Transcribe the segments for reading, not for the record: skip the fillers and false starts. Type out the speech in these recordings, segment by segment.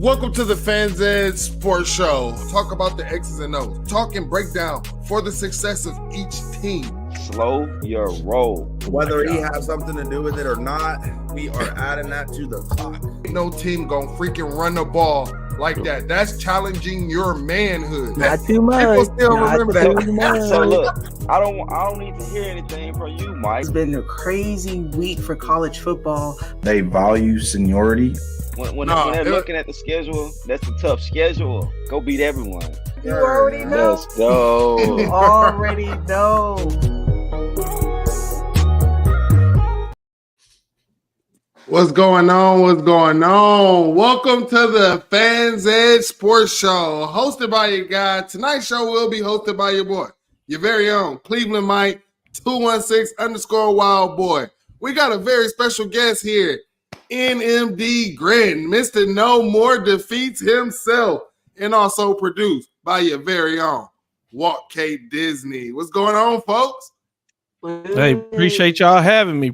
Welcome to the Fans Edge Sports Show. Talk about the X's and O's. Talk and break down for the success of each team. Slow your roll. Whether he has something to do with it or not, we are adding that to the clock. No team gonna freaking run the ball like that. That's challenging your manhood. Not too much. People still remember that. So look, I don't need to hear anything from you, Mike. It's been a crazy week for college football. They value seniority. When they're looking at the schedule, that's a tough schedule. Go beat everyone. You already know. Let's go. You already know. What's going on? What's going on? Welcome to the Fans Edge Sports Show, hosted by your guy. Tonight's show will be hosted by your boy, your very own Cleveland Mike 216_Wild Boy. We got a very special guest here, NMD Grin, Mr. No More Defeats himself, and also produced by your very own Walt K Disney. What's going on, folks? Hey, appreciate y'all having me.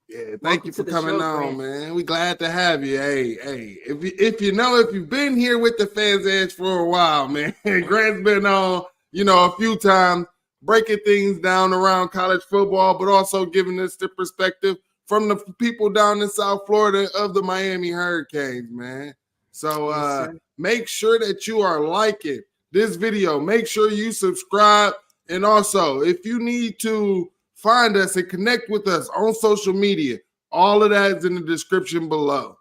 Yeah, thank you for coming on, man. We glad to have you. Hey, if you've been here with the Fans Edge for a while, man, Grant's been on, a few times, breaking things down around college football, but also giving us the perspective from the people down in South Florida of the Miami Hurricanes, man. So make sure that you are liking this video. Make sure you subscribe. And also, if you need to find us and connect with us on social media, all of that is in the description below.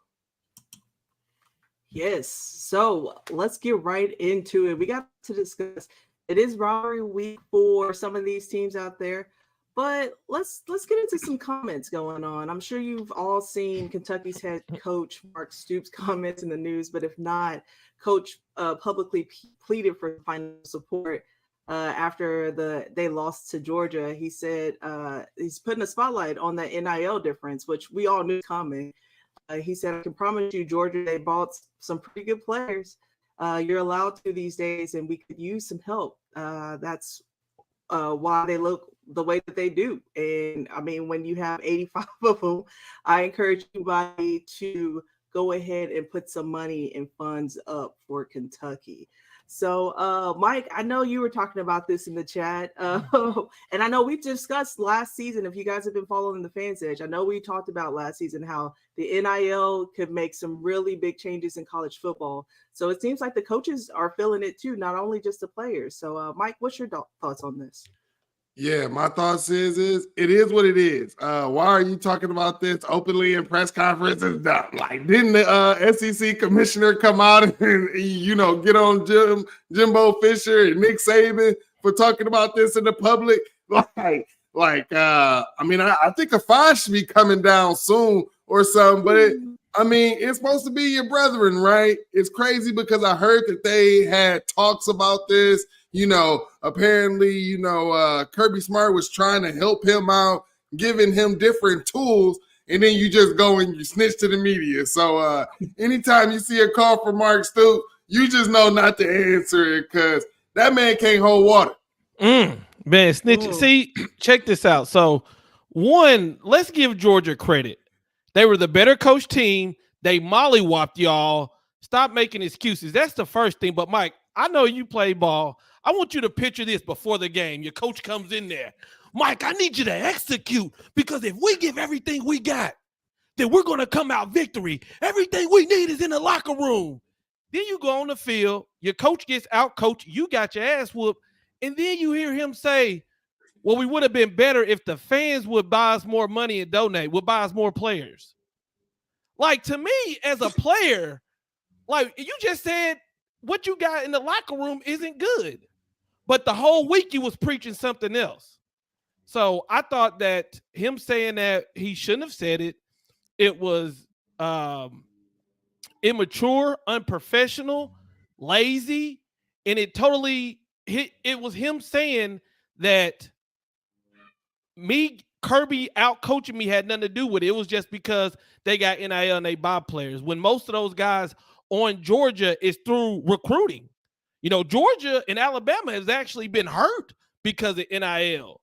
Yes. So let's get right into it. We got to discuss. It is rivalry week for some of these teams out there. But let's get into some comments going on. I'm sure you've all seen Kentucky's head coach Mark Stoops' comments in the news, but if not, Coach publicly pleaded for financial support after they lost to Georgia. He said he's putting a spotlight on the NIL difference, which we all knew coming. He said, "I can promise you, Georgia, they bought some pretty good players. You're allowed to these days, and we could use some help. That's why they look the way that they do." And I mean, when you have 85 of them, I encourage everybody to go ahead and put some money and funds up for Kentucky. So, Mike, I know you were talking about this in the chat, and I know we discussed last season. If you guys have been following the Fans Edge, I know we talked about last season how the NIL could make some really big changes in college football. So it seems like the coaches are feeling it too, not only just the players. So, Mike, what's your thoughts on this? Yeah, my thoughts is it is what it is. Why are you talking about this openly in press conferences? Like, didn't the SEC commissioner come out and get on Jimbo Fisher and Nick Saban for talking about this in the public? I think a fine should be coming down soon or something. But it's supposed to be your brethren, right? It's crazy because I heard that they had talks about this. Apparently, Kirby Smart was trying to help him out, giving him different tools, and then you just go and you snitch to the media. So anytime you see a call from Mark Stoops, you just know not to answer it because that man can't hold water. Man, snitching. See, check this out. So, one, let's give Georgia credit. They were the better coach team. They mollywopped y'all. Stop making excuses. That's the first thing. But, Mike, I know you play ball. I want you to picture this before the game. Your coach comes in there. "Mike, I need you to execute because if we give everything we got, then we're going to come out victory. Everything we need is in the locker room." Then you go on the field. Your coach gets out coached. You got your ass whooped. And then you hear him say, "Well, we would have been better if the fans would buy us more money and donate, would buy us more players." Like, to me, as a player, like you just said, what you got in the locker room isn't good. But the whole week you was preaching something else. So I thought that him saying that he shouldn't have said it. It was immature, unprofessional, lazy, and it was him saying that Kirby out coaching me had nothing to do with it. It was just because they got NIL and they buy players. When most of those guys on Georgia is through recruiting. Georgia and Alabama has actually been hurt because of NIL.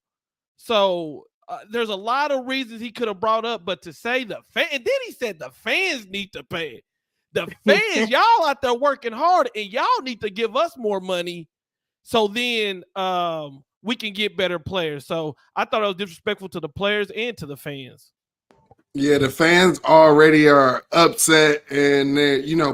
So there's a lot of reasons he could have brought up, but to say and then he said the fans need to pay it. The fans, y'all out there working hard, and y'all need to give us more money so then we can get better players. So I thought it was disrespectful to the players and to the fans. Yeah, the fans already are upset, and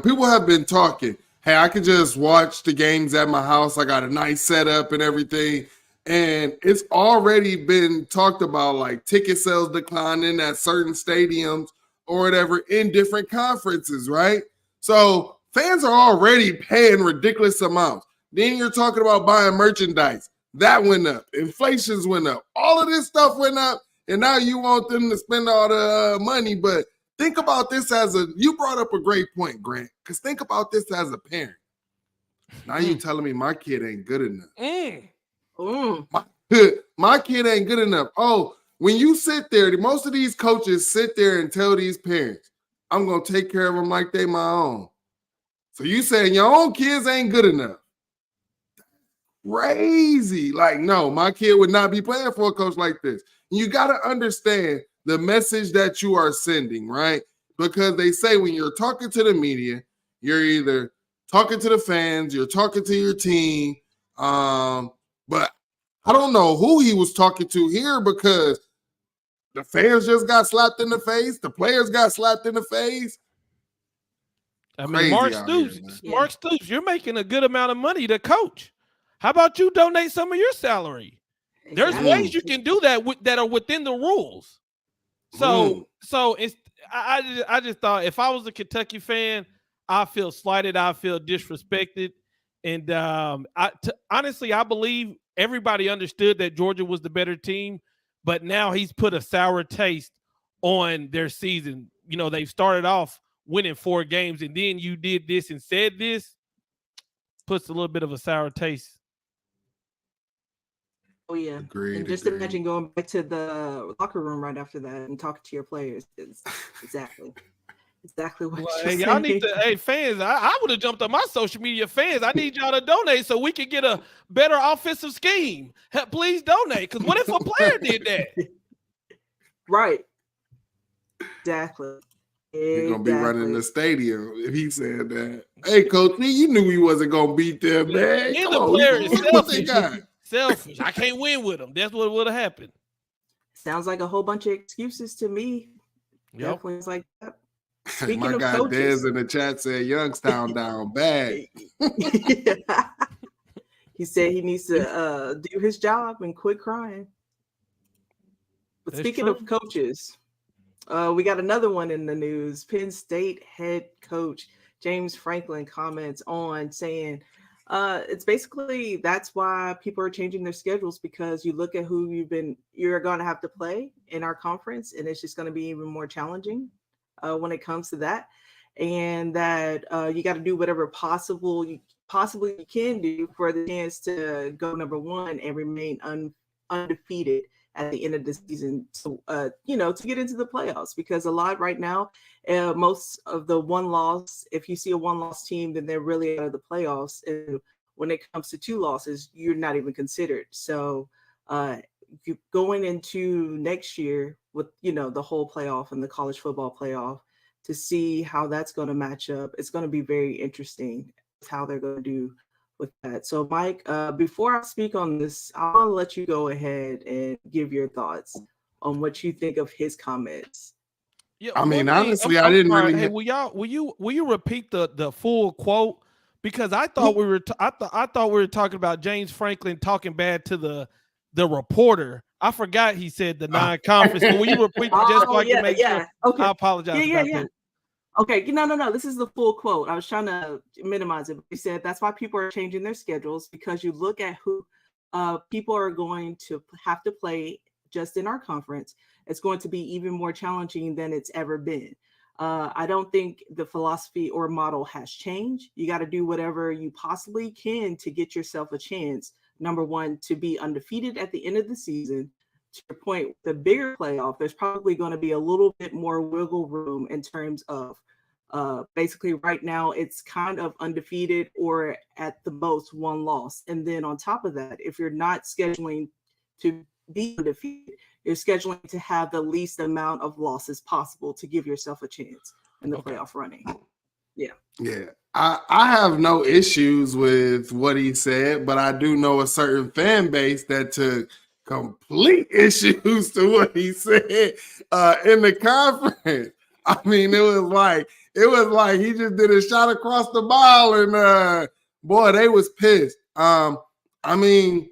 people have been talking. Hey, I could just watch the games at my house. I got a nice setup and everything. And it's already been talked about, like ticket sales declining at certain stadiums or whatever in different conferences, right? So fans are already paying ridiculous amounts. Then you're talking about buying merchandise. That went up. Inflation's went up. All of this stuff went up. And now you want them to spend all the money. But think about this you brought up a great point, Grant, because think about this as a parent. Now you telling me my kid ain't good enough. My kid ain't good enough. Oh, when you sit there, most of these coaches sit there and tell these parents, I'm going to take care of them like they my own. So you saying your own kids ain't good enough. Crazy. Like, no, my kid would not be playing for a coach like this. You got to understand the message that you are sending, right? Because they say when you're talking to the media, you're either talking to the fans, you're talking to your team. But I don't know who he was talking to here, because the fans just got slapped in the face. The players got slapped in the face. I mean, Mark Stoops, you're making a good amount of money to coach. How about you donate some of your salary? There's ways you can do that that are within the rules. So it's I just thought if I was a Kentucky fan, I feel slighted, I feel disrespected, and honestly, I believe everybody understood that Georgia was the better team, but now he's put a sour taste on their season. You know, they've started off winning 4 games, and then you did this and said this, puts a little bit of a sour taste. Oh, yeah. Agreed. Imagine going back to the locker room right after that and talking to your players. It's exactly what y'all need to. Hey, fans, I would have jumped on my social media. Fans, I need y'all to donate so we can get a better offensive scheme. Please donate, because what if a player did that? Right. Exactly. He's going to be running the stadium if he said that. Hey, Coach Lee, you knew he wasn't going to beat them, man. And the player is selfish. I can't win with him. That's what would have happened. Sounds like a whole bunch of excuses to me. Yep. Definitely is like that. My guy Dez in the chat said Youngstown down bad. He said he needs to do his job and quit crying. But speaking of coaches, we got another one in the news. Penn State head coach James Franklin comments on saying it's basically that's why people are changing their schedules, because you look at who you're going to have to play in our conference, and it's just going to be even more challenging when it comes to that, and that you got to do whatever possibly you can do for the chance to go number 1 and remain undefeated at the end of the season, to get into the playoffs. Because a lot right now, most of the if you see a 1-loss team, then they're really out of the playoffs. And when it comes to 2 losses, you're not even considered. So you going into next year with, the whole playoff and the college football playoff, to see how that's going to match up. It's going to be very interesting how they're going to do with that. So, Mike, before I speak on this, I want to let you go ahead and give your thoughts on what you think of his comments. Yeah, I mean, honestly, I didn't really. Hey, will you repeat the full quote? Because I thought we were I thought we were talking about James Franklin talking bad to the reporter. I forgot he said the non-conference. Will you repeat it just so I can make sure? Okay. I apologize about that. Okay, no. This is the full quote. I was trying to minimize it. But he said that's why people are changing their schedules, because you look at who people are going to have to play just in our conference. It's going to be even more challenging than it's ever been. I don't think the philosophy or model has changed. You got to do whatever you possibly can to get yourself a chance. Number 1, to be undefeated at the end of the season. To your point, the bigger playoff, there's probably going to be a little bit more wiggle room in terms of basically right now it's kind of undefeated or at the most 1 loss. And then on top of that, if you're not scheduling to be undefeated, you're scheduling to have the least amount of losses possible to give yourself a chance in the playoff running. Yeah. I have no issues with what he said, but I do know a certain fan base that took complete issues to what he said in the conference. I mean, it was like he just did a shot across the bow, and boy, they was pissed. I mean,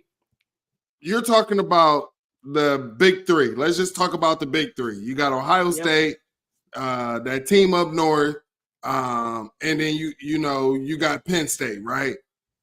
you're talking about the big three. Let's just talk about the big three. You got Ohio State, that team up north. And then you got Penn State, right?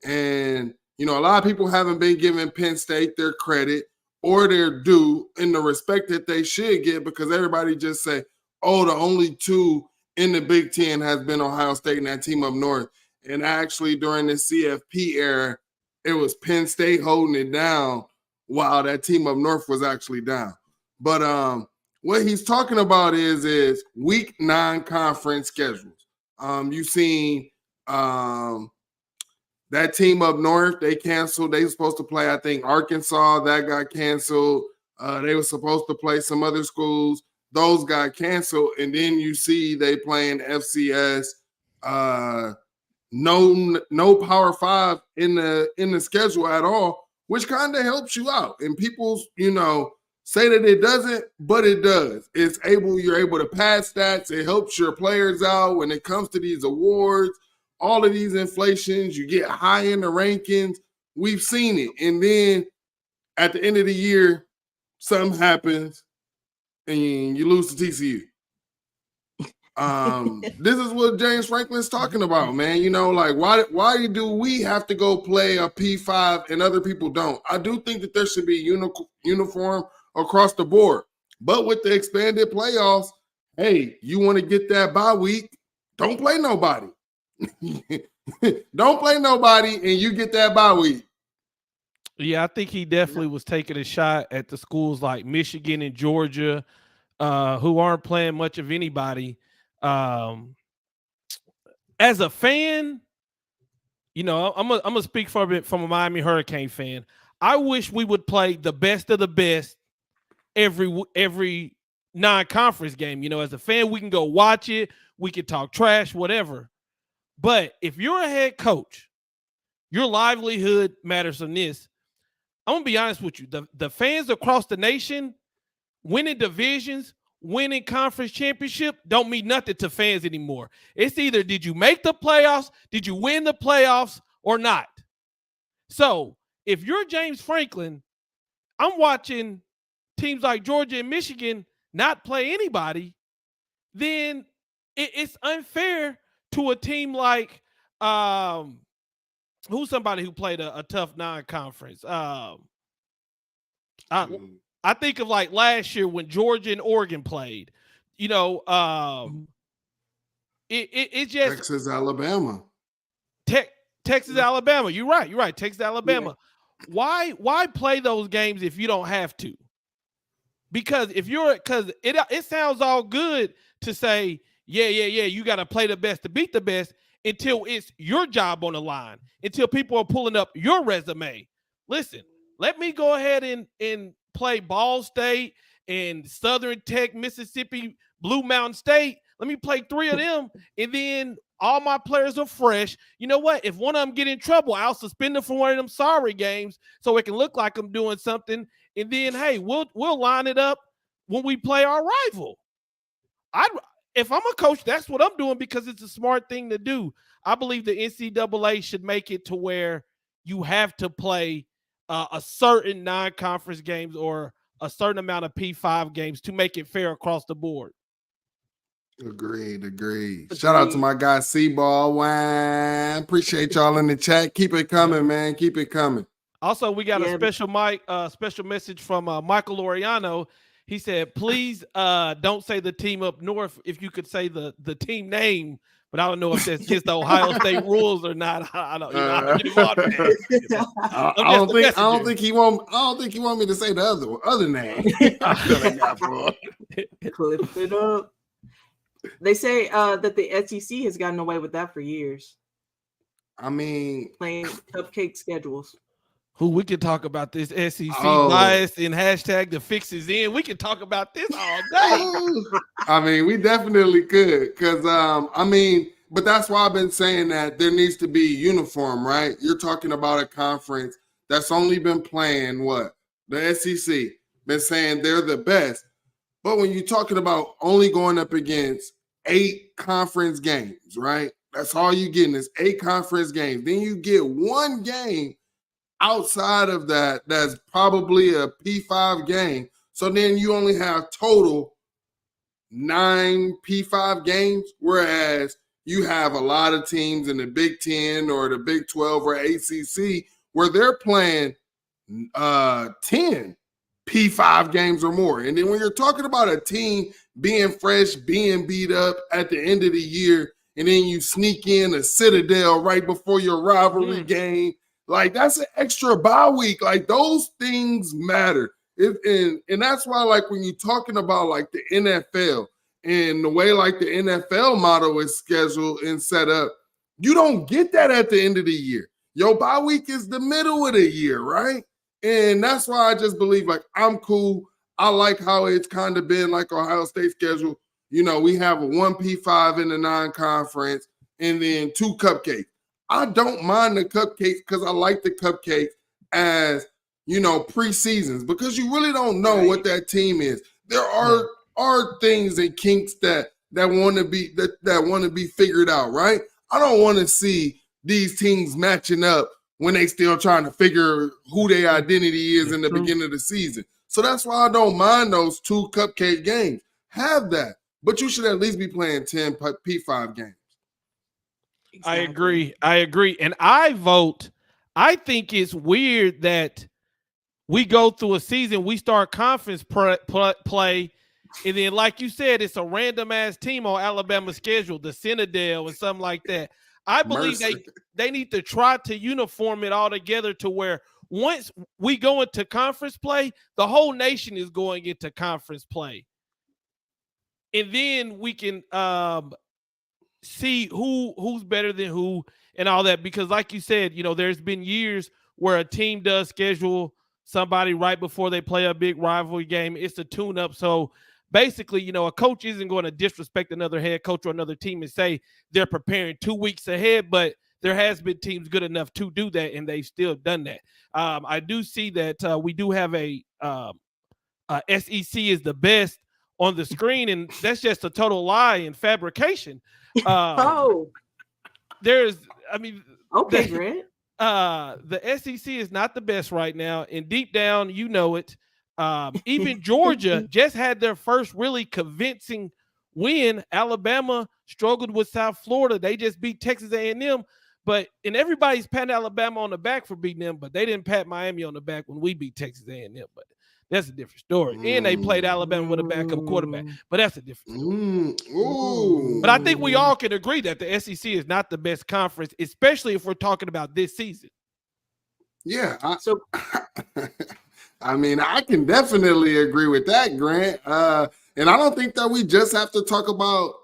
And a lot of people haven't been giving Penn State their credit or their due in the respect that they should get, because everybody just say, oh, the only two in the Big Ten has been Ohio State and that team up north. And actually during the CFP era, it was Penn State holding it down while that team up north was actually down. But what he's talking about is week 9 conference schedules. You've seen that team up north, they canceled. They were supposed to play, I think, Arkansas. That got canceled. They were supposed to play some other schools. Those got canceled. And then you see they playing FCS. No Power 5 in the schedule at all, which kind of helps you out. And people, say that it doesn't, but it does. You're able to pass stats. It helps your players out when it comes to these awards, all of these inflations. You get high in the rankings. We've seen it. And then at the end of the year, something happens and you lose to TCU. This is what James Franklin's talking about, man. Why do we have to go play a P5 and other people don't? I do think that there should be uniform across the board. But with the expanded playoffs, hey, you want to get that bye week, don't play nobody. Don't play nobody and you get that bye week. Yeah, I think he definitely was taking a shot at the schools like Michigan and Georgia, who aren't playing much of anybody. As a fan, I'm gonna speak from a Miami Hurricane fan. I wish we would play the best of the best every non-conference game. As a fan, we can go watch it, we can talk trash, whatever. But if you're a head coach, your livelihood matters on this. I'm gonna be honest with you. The fans across the nation winning divisions, winning conference championship don't mean nothing to fans anymore. It's either did you make the playoffs, did you win the playoffs, or not. So if you're James Franklin, I'm watching teams like Georgia and Michigan not play anybody, then it's unfair to a team like who's somebody who played a tough non-conference. I think of like last year when Georgia and Oregon played. It's just Texas, Alabama. Texas, Alabama. You're right. Texas, Alabama. Yeah. Why play those games if you don't have to? Because it sounds all good to say, yeah, you got to play the best to beat the best until it's your job on the line, until people are pulling up your resume. Listen, let me go ahead and play Ball State and Southern Tech, Mississippi, Blue Mountain State. Let me play 3 of them, and then all my players are fresh. You know what? If one of them get in trouble, I'll suspend them from one of them sorry games so it can look like I'm doing something. And then, hey, we'll line it up when we play our rival. If I'm a coach, that's what I'm doing because it's a smart thing to do. I believe the NCAA should make it to where you have to play a certain non-conference games or a certain amount of P5 games to make it fair across the board. Agreed. Shout out to my guy C-Ball. Wine. Appreciate y'all in the chat. Keep it coming, man. Keep it coming. Also, we got a special message from Michael Loriano. He said, please don't say the team up north if you could say the team name, but I don't know if that's just the Ohio State rules or not. I don't think he want me to say the other name. Clip it up. They say that the SEC has gotten away with that for years. I mean, playing cupcake schedules. Who we can talk about this SEC bias and hashtag the fix is in. We can talk about this all day. I mean, we definitely could because I mean, but that's why I've been saying that there needs to be uniform, right? You're talking about a conference that's only been playing what? The SEC been saying they're the best. But when you're talking about only going up against 8 conference games, right? That's all you're getting is 8 conference games. Then you get one game outside of that that's probably a P5 game. So then you only have total 9 P5 games, whereas you have a lot of teams in the Big 10 or the Big 12 or ACC where they're playing 10 P5 games or more. And then when you're talking about a team being fresh, being beat up at the end of the year, and then you sneak in a Citadel right before your rivalry game, like that's an extra bye week. Like those things matter. And that's why, like, when you're talking about like the NFL and the way like the NFL model is scheduled and set up, you don't get that at the end of the year. Your bye week is the middle of the year, right? And that's why I just believe, like, I'm cool. I like how it's kind of been like Ohio State schedule. You know, we have a 1 P5 in the non-conference and then 2 cupcakes. I don't mind the cupcakes because I like the cupcakes as, you know, preseasons, because you really don't know what that team is. There are things and kinks that want to be figured out, right? I don't want to see these teams matching up when they still trying to figure who their identity is in the beginning of the season. So that's why I don't mind those 2 cupcake games. Have that, but you should at least be playing 10 P5 games. Exactly. I agree. And I think it's weird that we go through a season, we start conference play, and then, like you said, it's a random ass team on Alabama's schedule, the Citadel or something like that. I believe they need to try to uniform it all together to where once we go into conference play, the whole nation is going into conference play. And then we can see who's better than who and all that. Because like you said, you know, there's been years where a team does schedule somebody right before they play a big rivalry game. It's a tune-up. So basically, you know, a coach isn't going to disrespect another head coach or another team and say they're preparing 2 weeks ahead, but there has been teams good enough to do that, and they've still done that. I do see that we do have a SEC is the best on the screen, and that's just a total lie and fabrication. There's, I mean, okay, Grant. The SEC is not the best right now, and deep down, you know it. Even Georgia just had their first really convincing win. Alabama struggled with South Florida. They just beat Texas A&M, and everybody's patting Alabama on the back for beating them, but they didn't pat Miami on the back when we beat Texas A&M. But that's a different story. And they played Alabama with a backup quarterback, but that's a different story. But I think we all can agree that the SEC is not the best conference, especially if we're talking about this season. Yeah. I mean, I can definitely agree with that, Grant. And I don't think that we just have to talk about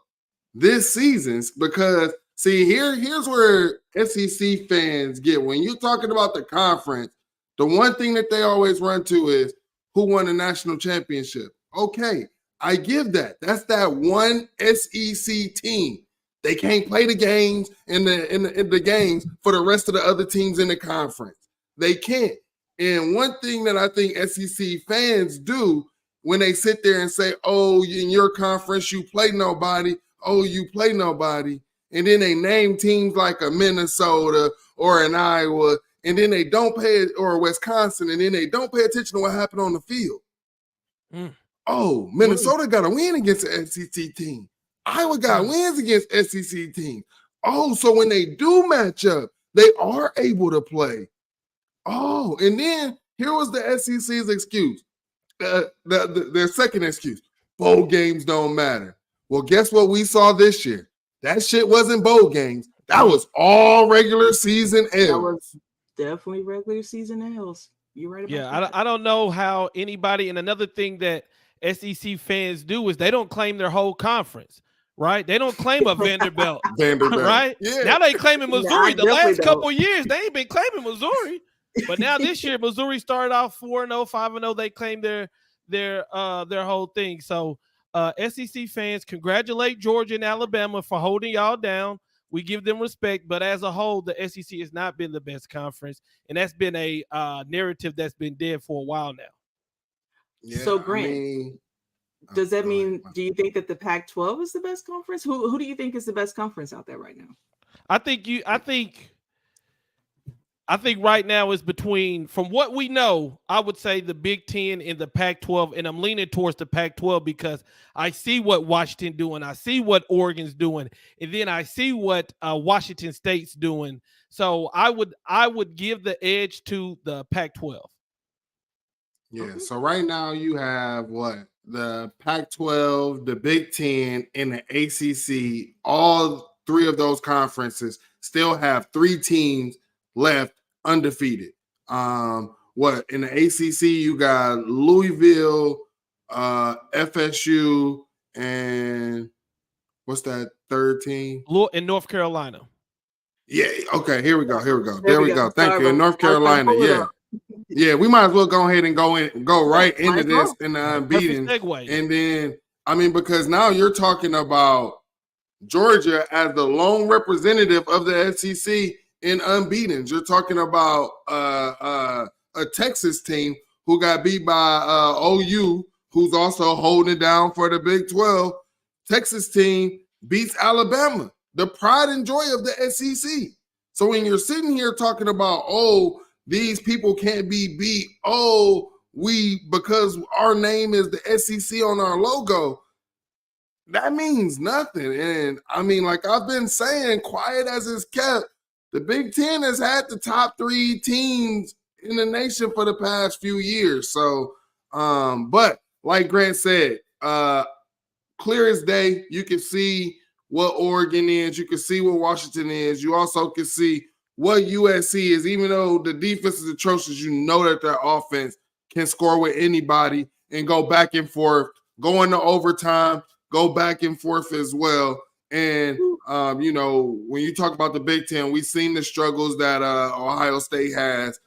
this season's, because, see, here's where SEC fans get. When you're talking about the conference, the one thing that they always run to is who won the national championship. Okay, I give that. That's that one SEC team. They can't play the games in the games for the rest of the other teams in the conference. They can't. And one thing that I think SEC fans do when they sit there and say, oh, in your conference, you play nobody. Oh, you play nobody. And then they name teams like a Minnesota or an Iowa, and then they don't pay it, or Wisconsin, and then they don't pay attention to what happened on the field. Oh, Minnesota got a win against the SEC team. Iowa got wins against SEC teams. Oh, so when they do match up, they are able to play. Oh, and then here was the SEC's excuse. Their second excuse. Bowl games don't matter. Well, guess what we saw this year? That shit wasn't bowl games. That was all regular season L's. That was definitely regular season L's. You're right about that. I don't know how anybody, and another thing that SEC fans do is they don't claim their whole conference, right? They don't claim a Vanderbilt. Right? Yeah. Now they claiming Missouri. The last couple of years, they ain't been claiming Missouri. But now this year, Missouri started off 4-0, 5-0. They claimed their whole thing. So SEC fans, congratulate Georgia and Alabama for holding y'all down. We give them respect, but as a whole, the SEC has not been the best conference, and that's been a narrative that's been dead for a while now. Yeah, So, Grant, does that mean? Do you think that the Pac-12 is the best conference? Who do you think is the best conference out there right now? I think right now is between, from what we know, I would say the Big Ten and the Pac-12, and I'm leaning towards the Pac-12 because I see what Washington doing, I see what Oregon's doing, and then I see what Washington State's doing. So I would give the edge to the Pac-12. Yeah. So right now you have what? The Pac-12, the Big Ten, and the ACC. All three of those conferences still have 3 teams left undefeated. What in the ACC you got Louisville, FSU, and what's that third team? In North Carolina. Yeah. Okay. Here we go. There we go. Thank you. In North Carolina. Yeah. Yeah. We might as well go ahead and go right into this in the unbeaten. And then I mean, because now you're talking about Georgia as the lone representative of the SEC in unbeaten. You're talking about a Texas team who got beat by OU, who's also holding it down for the Big 12. Texas team beats Alabama, the pride and joy of the SEC. So when you're sitting here talking about, oh, these people can't be beat, because our name is the SEC on our logo, that means nothing. And I mean, like I've been saying, quiet as it's kept, the Big Ten has had the top 3 teams in the nation for the past few years. So, but like Grant said, clear as day, you can see what Oregon is. You can see what Washington is. You also can see what USC is. Even though the defense is atrocious, you know that their offense can score with anybody and go back and forth, go into overtime, go back and forth as well. And, when you talk about the Big Ten, we've seen the struggles that Ohio State has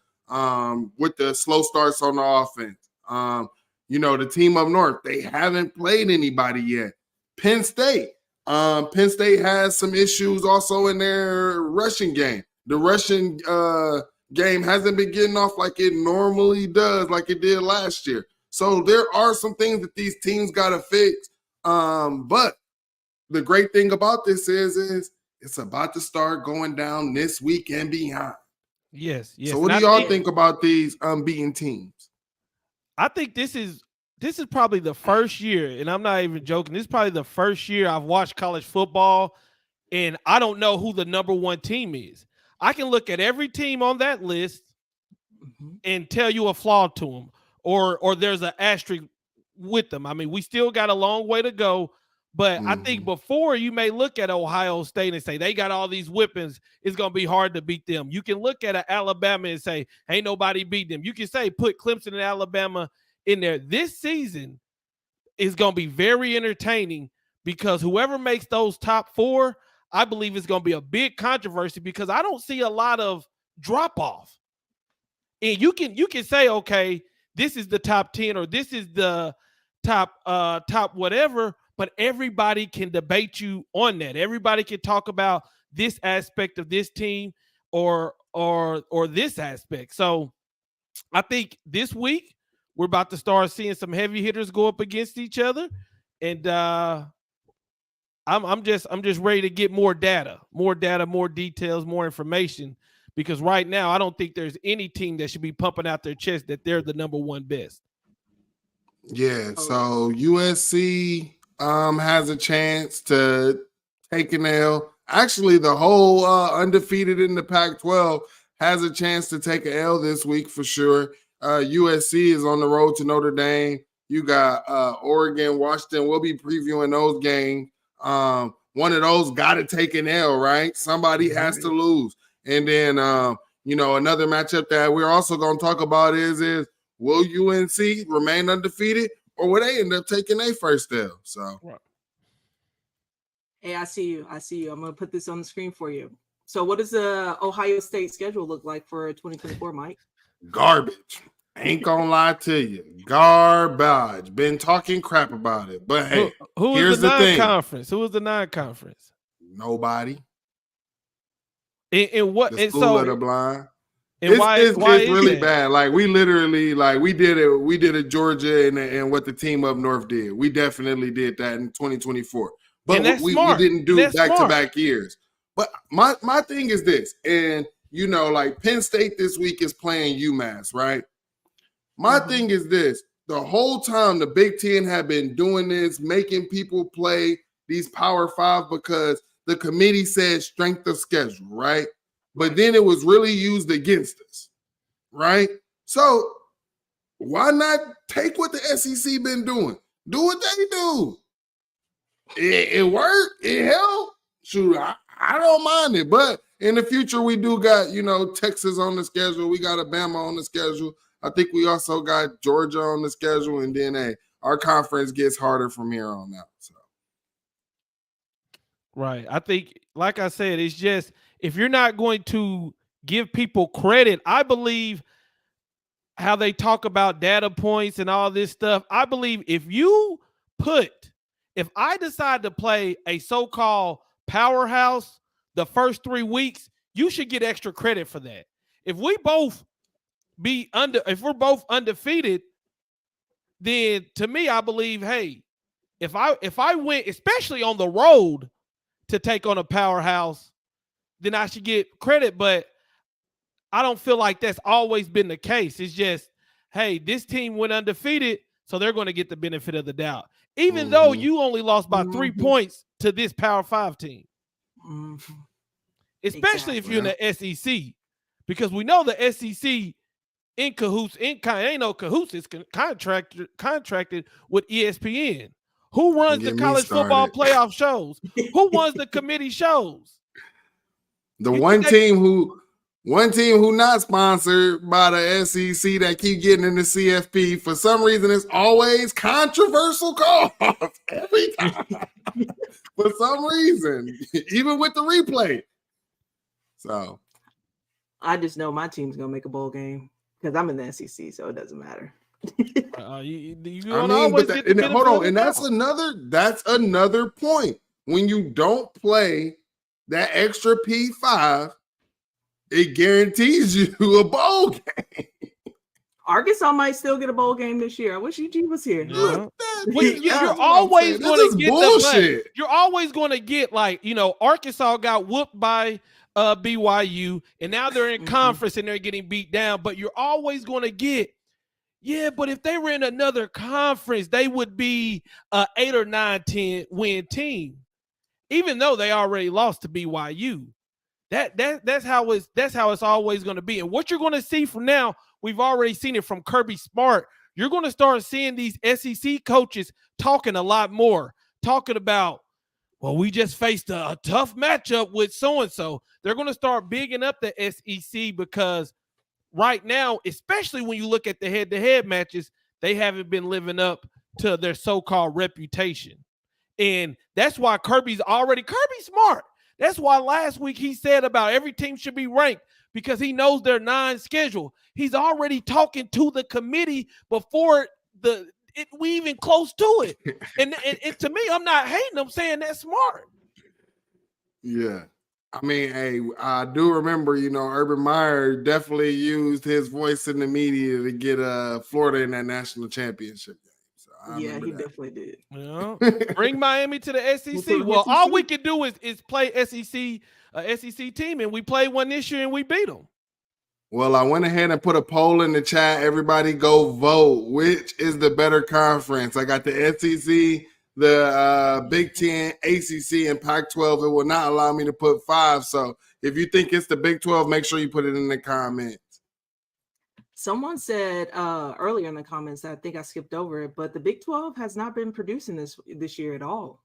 with the slow starts on the offense. The team up north, they haven't played anybody yet. Penn State has some issues also in their rushing game. The rushing game hasn't been getting off like it normally does, like it did last year. So there are some things that these teams got to fix. But the great thing about this is it's about to start going down this week and beyond. Yes. So what do y'all think about these unbeaten teams? I think this is probably the first year, and I'm not even joking, this is probably the first year I've watched college football, and I don't know who the number 1 team is. I can look at every team on that list and tell you a flaw to them, or there's an asterisk with them. I mean, we still got a long way to go, but I think before you may look at Ohio State and say they got all these weapons, it's going to be hard to beat them. You can look at Alabama and say, ain't nobody beat them. You can say put Clemson and Alabama in there. This season is going to be very entertaining because whoever makes those top 4, I believe it's going to be a big controversy because I don't see a lot of drop off. And you can say, okay, this is the top 10 or this is the top whatever, but everybody can debate you on that. Everybody can talk about this aspect of this team or this aspect. So I think this week we're about to start seeing some heavy hitters go up against each other, and I'm just ready to get more data, more details, more information, because right now I don't think there's any team that should be pumping out their chest that they're the number 1 best. Yeah, so USC has a chance to take an L. Actually, the whole undefeated in the Pac-12 has a chance to take an L this week for sure. USC is on the road to Notre Dame. You got Oregon, Washington. We'll be previewing those games. One of those got to take an L, right? Somebody has to lose. And then, another matchup that we're also going to talk about is will UNC remain undefeated or will they end up taking their first L? So, hey, I see you. I'm going to put this on the screen for you. So what does the Ohio State schedule look like for 2024, Mike? Garbage. Ain't gonna lie to you. Garbage. Been talking crap about it. But hey, who here's is the thing. non-conference? Who is the non-conference? Nobody. And what? The And school of so, the blind. and why is really that? bad. Like we literally, like we did it Georgia and what the team up north did. We definitely did that in 2024. But And that's we smart. didn't do And that's back-to-back years. But my thing is this, and you know, like Penn State this week is playing UMass, right? My thing is this: the whole time the Big Ten have been doing this, making people play these Power Five because the committee said strength of schedule, right? But then it was really used against us, right? So why not take what the SEC been doing? Do what they do. It worked. It helped. Shoot, I don't mind it. But in the future, we do got, you know, Texas on the schedule. We got Alabama on the schedule. I think we also got Georgia on the schedule. And then, our conference gets harder from here on out. So. Right. I think, like I said, it's just if you're not going to give people credit, I believe how they talk about data points and all this stuff. I believe if I decide to play a so-called powerhouse the first 3 weeks, you should get extra credit for that. If we're both undefeated, then to me, I believe, hey, if I went, especially on the road, to take on a powerhouse, then I should get credit. But I don't feel like that's always been the case. It's just, hey, this team went undefeated, so they're going to get the benefit of the doubt. Even though you only lost by 3 points to this Power 5 team. Especially if you're in the SEC. Because we know the SEC in cahoots, ain't no cahoots, it's contracted with ESPN. Who runs the college football playoff shows? Who runs the committee shows? The one team who not sponsored by the SEC that keep getting in the CFP, for some reason, it's always controversial calls every time. For some reason, even with the replay. So I just know my team's gonna make a bowl game because I'm in the SEC, so it doesn't matter. Hold on, and that's another point. When you don't play that extra P5, it guarantees you a bowl game. Arkansas might still get a bowl game this year. I wish UG was here. Yeah. You're always going to get bullshit. You're always going to get, like, you know, Arkansas got whooped by BYU, and now they're in conference and they're getting beat down. But you're always going to get, but if they were in another conference, they would be an 8 or 9, 10 win team, even though they already lost to BYU. That's how it's always going to be. And what you're going to see from now, we've already seen it from Kirby Smart. You're going to start seeing these SEC coaches talking a lot more, talking about, well, we just faced a tough matchup with so-and-so. They're going to start bigging up the SEC because right now, especially when you look at the head-to-head matches, they haven't been living up to their so-called reputation. And that's why Kirby's smart. That's why last week he said about every team should be ranked because he knows their non-schedule. He's already talking to the committee before we even close to it. And to me, I'm not hating. I'm saying that's smart. Yeah. I mean, hey, I do remember, you know, Urban Meyer definitely used his voice in the media to get Florida in that national championship game. So he definitely did. Yeah. Bring Miami to the SEC. Well, all we can do is play SEC team, and we played one this year and we beat them. Well, I went ahead and put a poll in the chat. Everybody go vote. Which is the better conference? I got the SEC, the Big Ten, ACC, and Pac-12. It will not allow me to put 5. So if you think it's the Big 12, make sure you put it in the comments. Someone said earlier in the comments, I think I skipped over it, but the Big 12 has not been producing this year at all.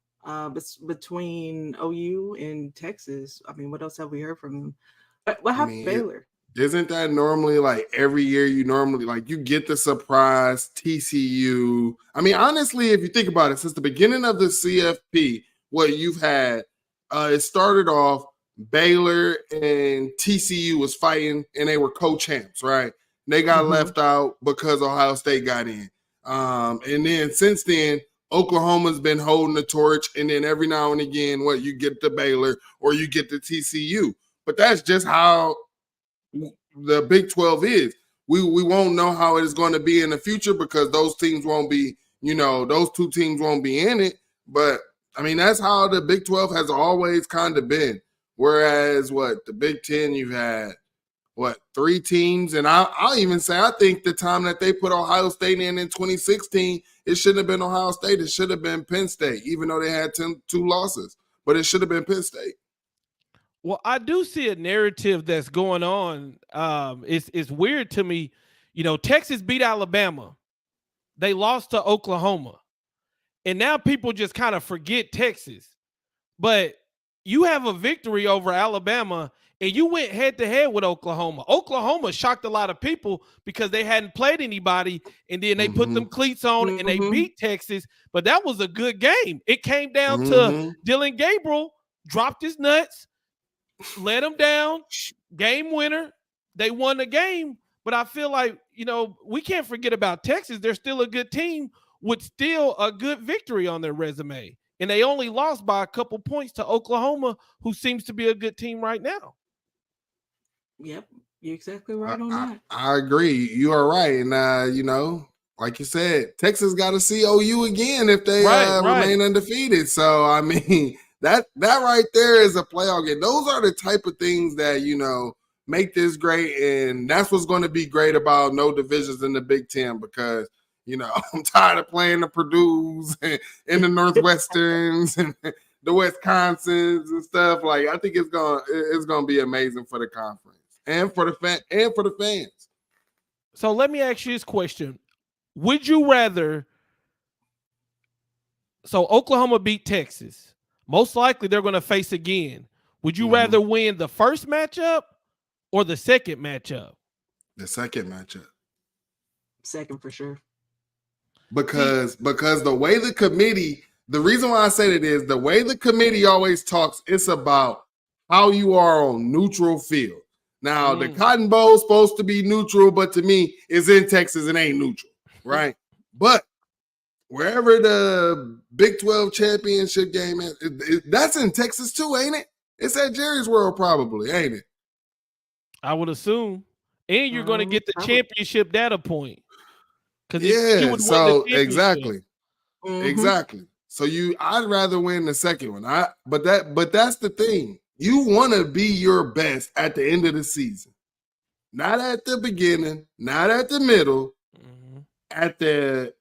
Between OU and Texas, I mean, what else have we heard from them? What happened to Baylor? Isn't that normally like every year you get the surprise TCU? I mean, honestly, if you think about it, since the beginning of the CFP, what you've had, it started off Baylor and TCU was fighting and they were co-champs, right? They got left out because Ohio State got in. And then since then, Oklahoma's been holding the torch. And then every now and again, you get the Baylor or you get the TCU. but that's just how the Big 12 is. We won't know how it is going to be in the future because those teams won't be, those two teams won't be in it. But I mean, that's how the Big 12 has always kind of been. Whereas the Big 10, you've had 3 teams, and I'll even say I think the time that they put Ohio State in 2016, it shouldn't have been Ohio State. It should have been Penn State, even though they had 2 losses. But it should have been Penn State. Well, I do see a narrative that's going on. It's weird to me. Texas beat Alabama. They lost to Oklahoma. And now people just kind of forget Texas. But you have a victory over Alabama, and you went head-to-head with Oklahoma. Oklahoma shocked a lot of people because they hadn't played anybody, and then they put them cleats on, and they beat Texas. But that was a good game. It came down to Dylan Gabriel dropped his nuts, let him down, game winner. They won the game. But I feel like, we can't forget about Texas. They're still a good team with still a good victory on their resume. And they only lost by a couple points to Oklahoma, who seems to be a good team right now. Yep, you're exactly right on that. I agree. You are right. And, like you said, Texas got to see OU again if they remain undefeated. So, I mean, that right there is a playoff game. Those are the type of things that, make this great. And that's what's going to be great about no divisions in the Big Ten because, I'm tired of playing the Purdue's and the Northwesterns and the Wisconsins and stuff. Like, I think it's gonna be amazing for the conference and for the fans. So let me ask you this question: would you rather? So Oklahoma beat Texas. Most likely they're going to face again. Would you rather win the first matchup or the second matchup? The second matchup. Second for sure. Because the way the committee, the reason why I say that is the way the committee always talks, it's about how you are on neutral field. Now, the Cotton Bowl is supposed to be neutral, but to me, it's in Texas and ain't neutral, right? But wherever the Big 12 championship game is, that's in Texas too, ain't it? It's at Jerry's World probably, ain't it? I would assume. And you're going to get the championship data point. Yeah, so exactly. Exactly. So I'd rather win the second one. But that's the thing. You want to be your best at the end of the season. Not at the beginning, not at the middle. At the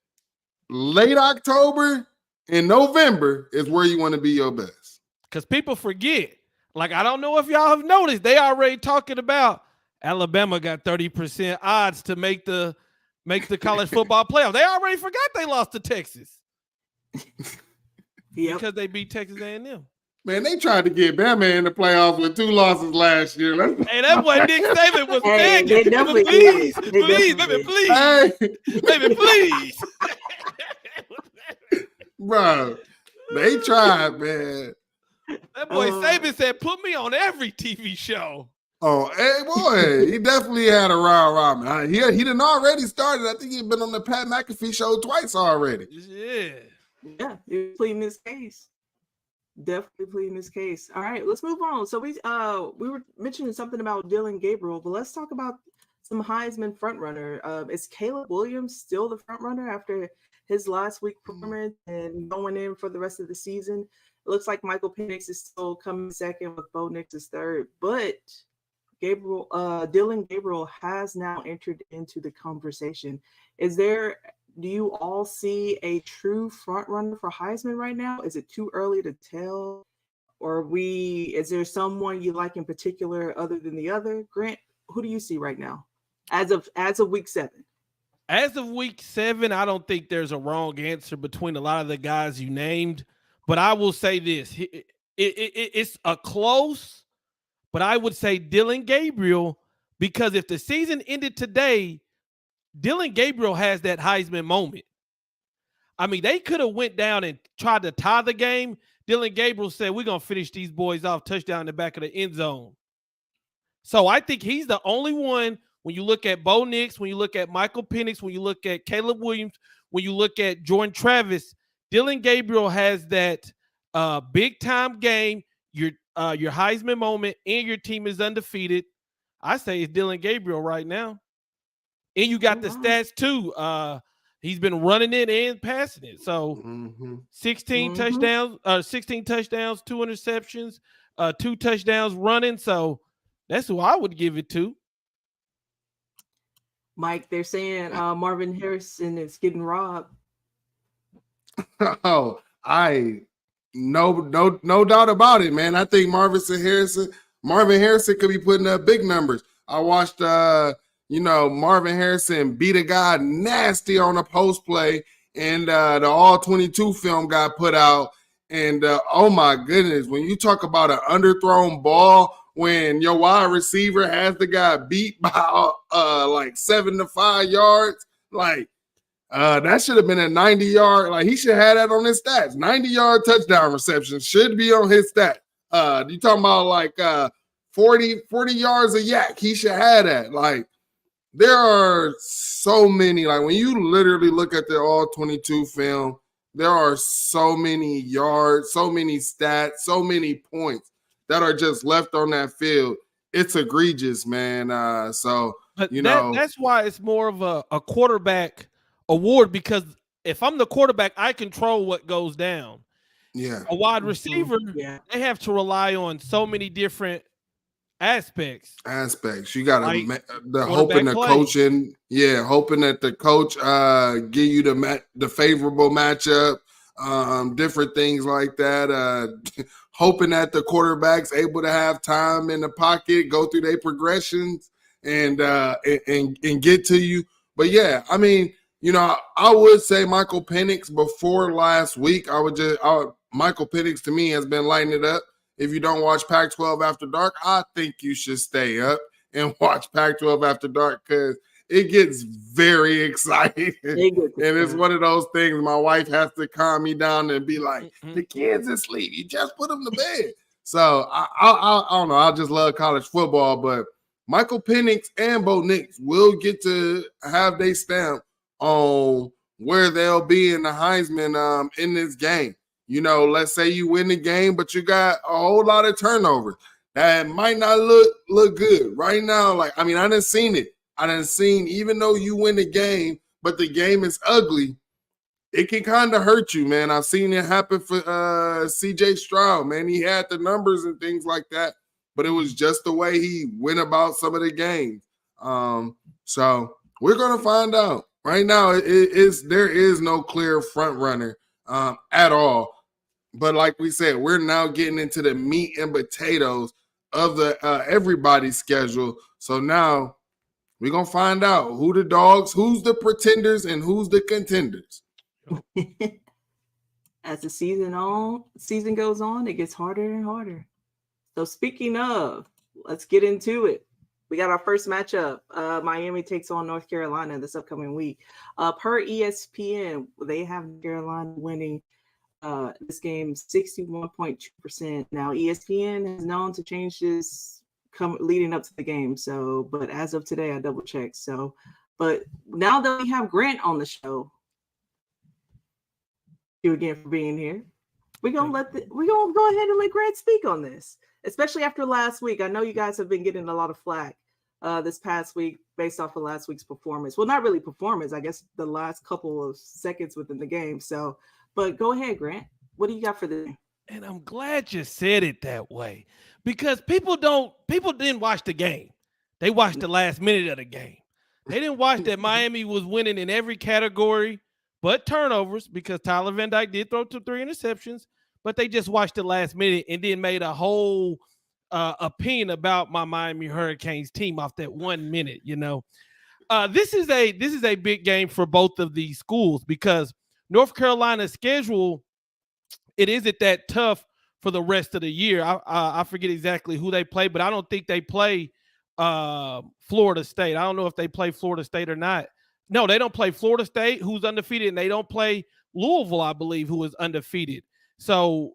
late October and November is where you want to be your best. Because people forget. Like, I don't know if y'all have noticed, they already talking about Alabama got 30% odds to make the college football playoff. They already forgot they lost to Texas. Because they beat Texas A&M. Man, they tried to get Bama in the playoffs with 2 losses last year. Hey, that boy Nick Saban was begging. Please, please. Bro, they tried, man. That boy Saban said, put me on every TV show. Oh, hey, boy, he definitely had a rah-rah, man. He done already started. I think he'd been on the Pat McAfee show twice already. Yeah, he's pleading his case. Definitely pleading his case. All right, let's move on. So we were mentioning something about Dylan Gabriel, but let's talk about some Heisman frontrunner. Is Caleb Williams still the frontrunner after his last week performance and going in for the rest of the season? It looks like Michael Penix is still coming second with Bo Nix is third, but Dylan Gabriel has now entered into the conversation. Do you all see a true front runner for Heisman right now? Is it too early to tell? Or is there someone you like in particular other than the other? Grant, who do you see right now as of week 7? As of week 7, I don't think there's a wrong answer between a lot of the guys you named, but I will say this. It's a close, but I would say Dylan Gabriel, because if the season ended today, Dylan Gabriel has that Heisman moment. I mean, they could have went down and tried to tie the game. Dylan Gabriel said, we're going to finish these boys off, touchdown in the back of the end zone. So I think he's the only one, when you look at Bo Nix, when you look at Michael Penix, when you look at Caleb Williams, when you look at Jordan Travis, Dylan Gabriel has that big-time game. You're your Heisman moment, and your team is undefeated, I say it's Dylan Gabriel right now. And you got the stats too. He's been running it and passing it. So 16 touchdowns, 2 interceptions, 2 touchdowns running. So that's who I would give it to. Mike, they're saying Marvin Harrison is getting robbed. Oh, no doubt about it, man. I think Marvin Harrison could be putting up big numbers. I watched Marvin Harrison beat a guy nasty on a post play, and the all 22 film got put out. And oh my goodness, when you talk about an underthrown ball, when your wide receiver has the guy beat by like 7 to 5 yards, like that should have been a 90-yard. Like he should have that on his stats. 90-yard touchdown reception should be on his stat. You talking about like 40 yards of yak? He should have that. Like there are so many. Like when you literally look at the all 22 film, there are so many yards, so many stats, so many points that are just left on that field. It's egregious, man. But that's why it's more of a quarterback award, because if I'm the quarterback, I control what goes down. Yeah. A wide receiver, they have to rely on so many different aspects. You got the hoping the coaching, hoping that the coach give you the favorable matchup, different things like that. Hoping that the quarterback's able to have time in the pocket, go through their progressions, and get to you. But yeah, I mean, I would say Michael Penix before last week. Michael Penix to me has been lighting it up. If you don't watch Pac-12 After Dark, I think you should stay up and watch Pac-12 After Dark because it gets very exciting. And it's one of those things my wife has to calm me down and be like, the kids asleep. You just put them to bed. So I don't know. I just love college football. But Michael Penix and Bo Nix will get to have their stamp on where they'll be in the Heisman in this game. Let's say you win the game, but you got a whole lot of turnovers. That might not look good right now. Like, I mean, I done seen it. I done seen, even though you win the game, but the game is ugly, it can kind of hurt you, man. I've seen it happen for CJ Stroud, man. He had the numbers and things like that, but it was just the way he went about some of the games. So we're going to find out. Right now, there is no clear front runner at all. But like we said, we're now getting into the meat and potatoes of the everybody's schedule. So now we're going to find out who the dogs, who's the pretenders, and who's the contenders. As the season goes on, it gets harder and harder. So speaking of, let's get into it. We got our first matchup. Miami takes on North Carolina this upcoming week. Per ESPN, they have Carolina winning this game 61.2%. Now, ESPN is known to change this leading up to the game. So, but as of today, I double checked. So, but now that we have Grant on the show, thank you again for being here. We're gonna go ahead and let Grant speak on this, especially after last week. I know you guys have been getting a lot of flack this past week based off of last week's performance. Well, not really performance, I guess the last couple of seconds within the game. So, but go ahead, Grant. What do you got for the game? And I'm glad you said it that way, because people didn't watch the game. They watched the last minute of the game. They didn't watch that Miami was winning in every category but turnovers, because Tyler Van Dyke did throw 3 interceptions, but they just watched the last minute and then made a whole opinion about my Miami Hurricanes team off that 1 minute. This is a big game for both of these schools, because North Carolina's schedule, it isn't that tough for the rest of the year. I forget exactly who they play, but I don't think they play Florida State. I don't know if they play Florida State or not. No, they don't play Florida State, who's undefeated, and they don't play Louisville, I believe, who is undefeated. So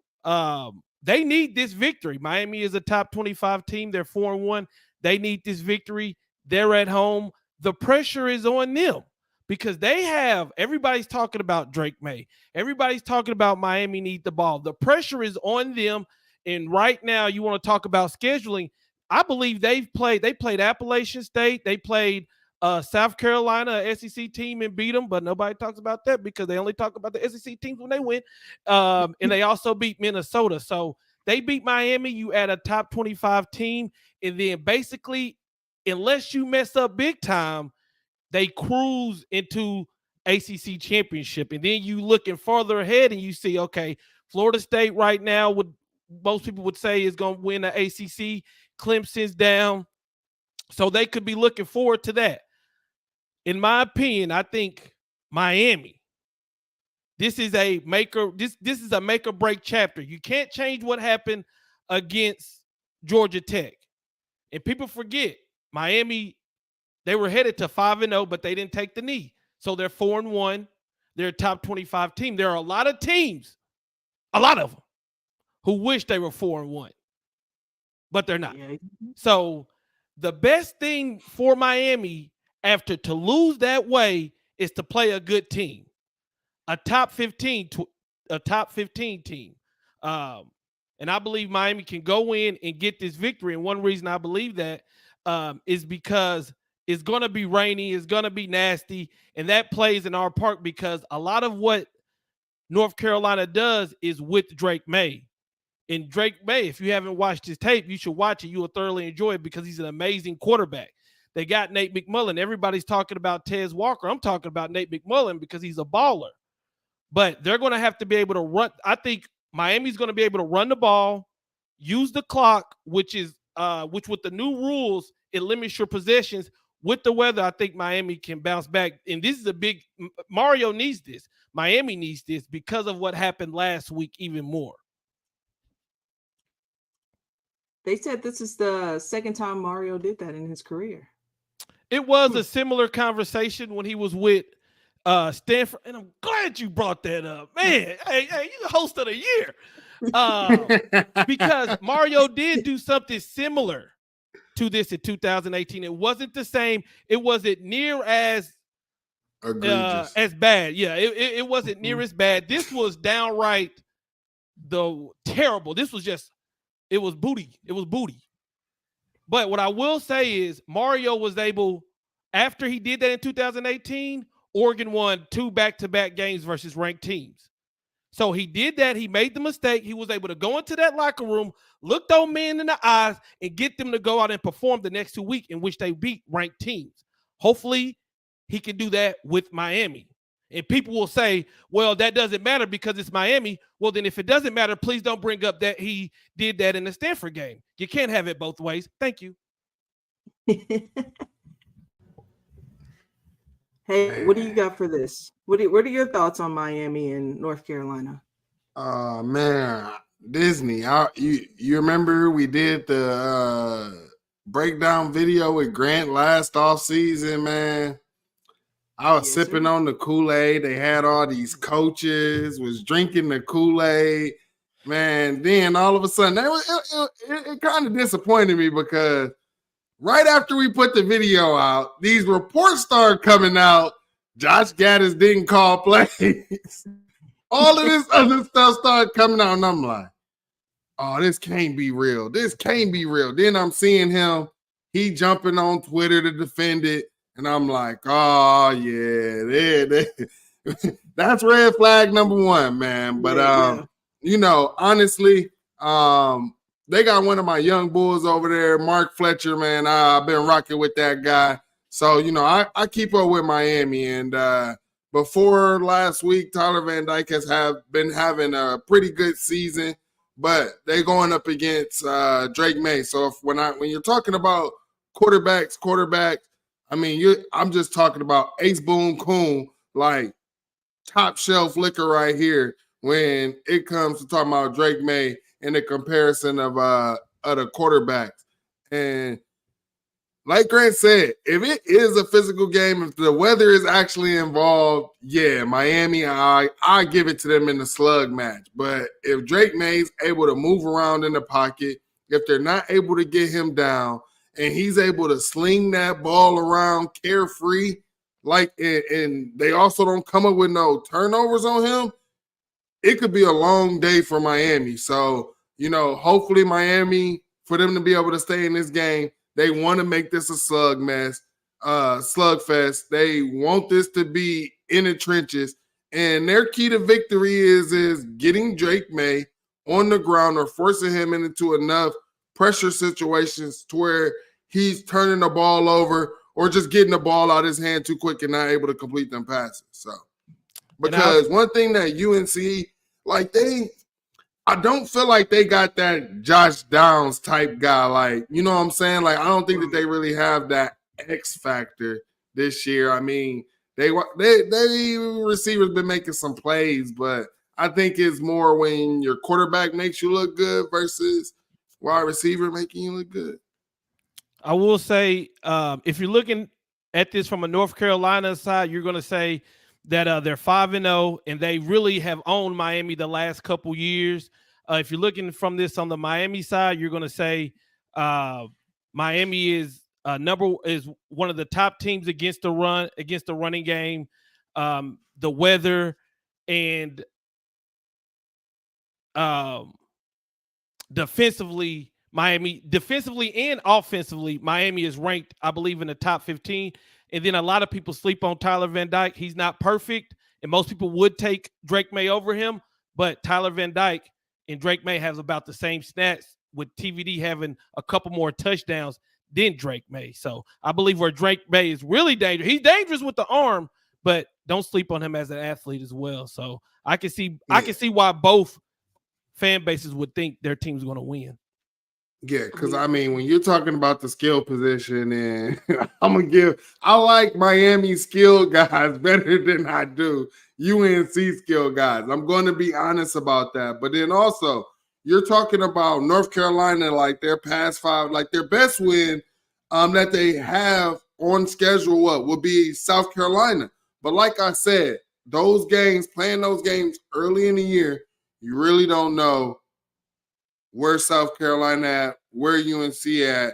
they need this victory. Miami is a top 25 team. They're 4-1. They need this victory. They're at home. The pressure is on them, because everybody's talking about Drake May. Everybody's talking about Miami need the ball. The pressure is on them, And right now, you want to talk about scheduling. I believe they played Appalachian State. They played South Carolina, a SEC team, and beat them. But nobody talks about that because they only talk about the SEC teams when they win. And they also beat Minnesota. So they beat Miami. You add a top 25 team. And then basically, unless you mess up big time, they cruise into ACC championship. And then you looking farther ahead and you see, okay, Florida State right now most people would say is going to win the ACC. Clemson's down. So they could be looking forward to that. In my opinion, I think Miami, this is a make or break chapter. You can't change what happened against Georgia Tech. And people forget, Miami, they were headed to 5-0, but they didn't take the knee. So they're 4-1. They're a top 25 team. There are a lot of teams, a lot of them, who wish they were 4-1, but they're not. Yeah. So the best thing for Miami after to lose that way is to play a good team, a top 15 team. And I believe Miami can go in and get this victory. And one reason I believe that is because it's going to be rainy, it's going to be nasty, and that plays in our part because a lot of what North Carolina does is with Drake May. And Drake May, if you haven't watched his tape, you should watch it. You will thoroughly enjoy it because he's an amazing quarterback. They got Nate McMullen. Everybody's talking about Tez Walker. I'm talking about Nate McMullen because he's a baller. But they're going to have to be able to run. I think Miami's going to be able to run the ball, use the clock, which with the new rules, it limits your possessions. With the weather, I think Miami can bounce back. And this is Mario needs this. Miami needs this because of what happened last week even more. They said this is the second time Mario did that in his career. It was a similar conversation when he was with Stanford, and I'm glad you brought that up, man. Hey, you're the host of the year, because Mario did do something similar to this in 2018. It wasn't the same. It wasn't near as bad. Yeah, it wasn't near as bad. This was downright terrible. This was just. It was booty. But what I will say is Mario was able, after he did that in 2018, Oregon won 2 back-to-back games versus ranked teams. So he did that. He made the mistake. He was able to go into that locker room, look those men in the eyes, and get them to go out and perform the next 2 weeks in which they beat ranked teams. Hopefully, he can do that with Miami. And people will say, well, that doesn't matter because it's Miami. Well, then if it doesn't matter, please don't bring up that he did that in the Stanford game. You can't have it both ways. Thank you. Hey, what do you got for this? What are your thoughts on Miami and North Carolina? Man, Disney. You remember we did the breakdown video with Grant last offseason, man? I was sipping on the Kool-Aid. They had all these coaches, was drinking the Kool-Aid. Man, then all of a sudden, it kind of disappointed me because right after we put the video out, these reports started coming out. Josh Gaddis didn't call plays. All of this other stuff started coming out, and I'm like, oh, this can't be real. This can't be real. Then I'm seeing him. He jumping on Twitter to defend it. And I'm like, oh, yeah, that's red flag number 1, man. But, honestly, they got one of my young bulls over there, Mark Fletcher, man. I've been rocking with that guy. So, I keep up with Miami. And before last week, Tyler Van Dyke has been having a pretty good season. But they're going up against Drake May. So when you're talking about quarterbacks, I mean, I'm just talking about Ace Boone Coon, like top shelf liquor right here when it comes to talking about Drake May and the comparison of other quarterbacks. And like Grant said, if it is a physical game, if the weather is actually involved, yeah, Miami, I give it to them in the slug match. But if Drake May's able to move around in the pocket, if they're not able to get him down, and he's able to sling that ball around carefree, and they also don't come up with no turnovers on him, it could be a long day for Miami. So hopefully Miami, for them to be able to stay in this game, they want to make this a slugfest. They want this to be in the trenches. And their key to victory is getting Drake May on the ground or forcing him into enough pressure situations to where he's turning the ball over or just getting the ball out of his hand too quick and not able to complete them passes. So, because one thing that UNC, I don't feel like they got that Josh Downs type guy. Like, you know what I'm saying? Like, I don't think that they really have that X factor this year. I mean, they receivers been making some plays, but I think it's more when your quarterback makes you look good versus wide receiver making you look good. I will say, if you're looking at this from a North Carolina side, you're going to say that they're 5-0 and they really have owned Miami the last couple years. If you're looking from this on the Miami side, you're going to say Miami is one of the top teams against the running game, the weather, and defensively and offensively, Miami is ranked, I believe, in the top 15. And then a lot of people sleep on Tyler Van Dyke. He's not perfect, and most people would take Drake May over him. But Tyler Van Dyke and Drake May have about the same stats, with TVD having a couple more touchdowns than Drake May. So I believe where Drake May is really dangerous. He's dangerous with the arm, but don't sleep on him as an athlete as well. So I can see why both fan bases would think their team's going to win. Yeah, because I mean, when you're talking about the skill position, and I like Miami skill guys better than I do UNC skill guys. I'm going to be honest about that. But then also, you're talking about North Carolina, like their past five, like their best win that they have on schedule, will be South Carolina. But like I said, playing those games early in the year, you really don't know where South Carolina at, where UNC at.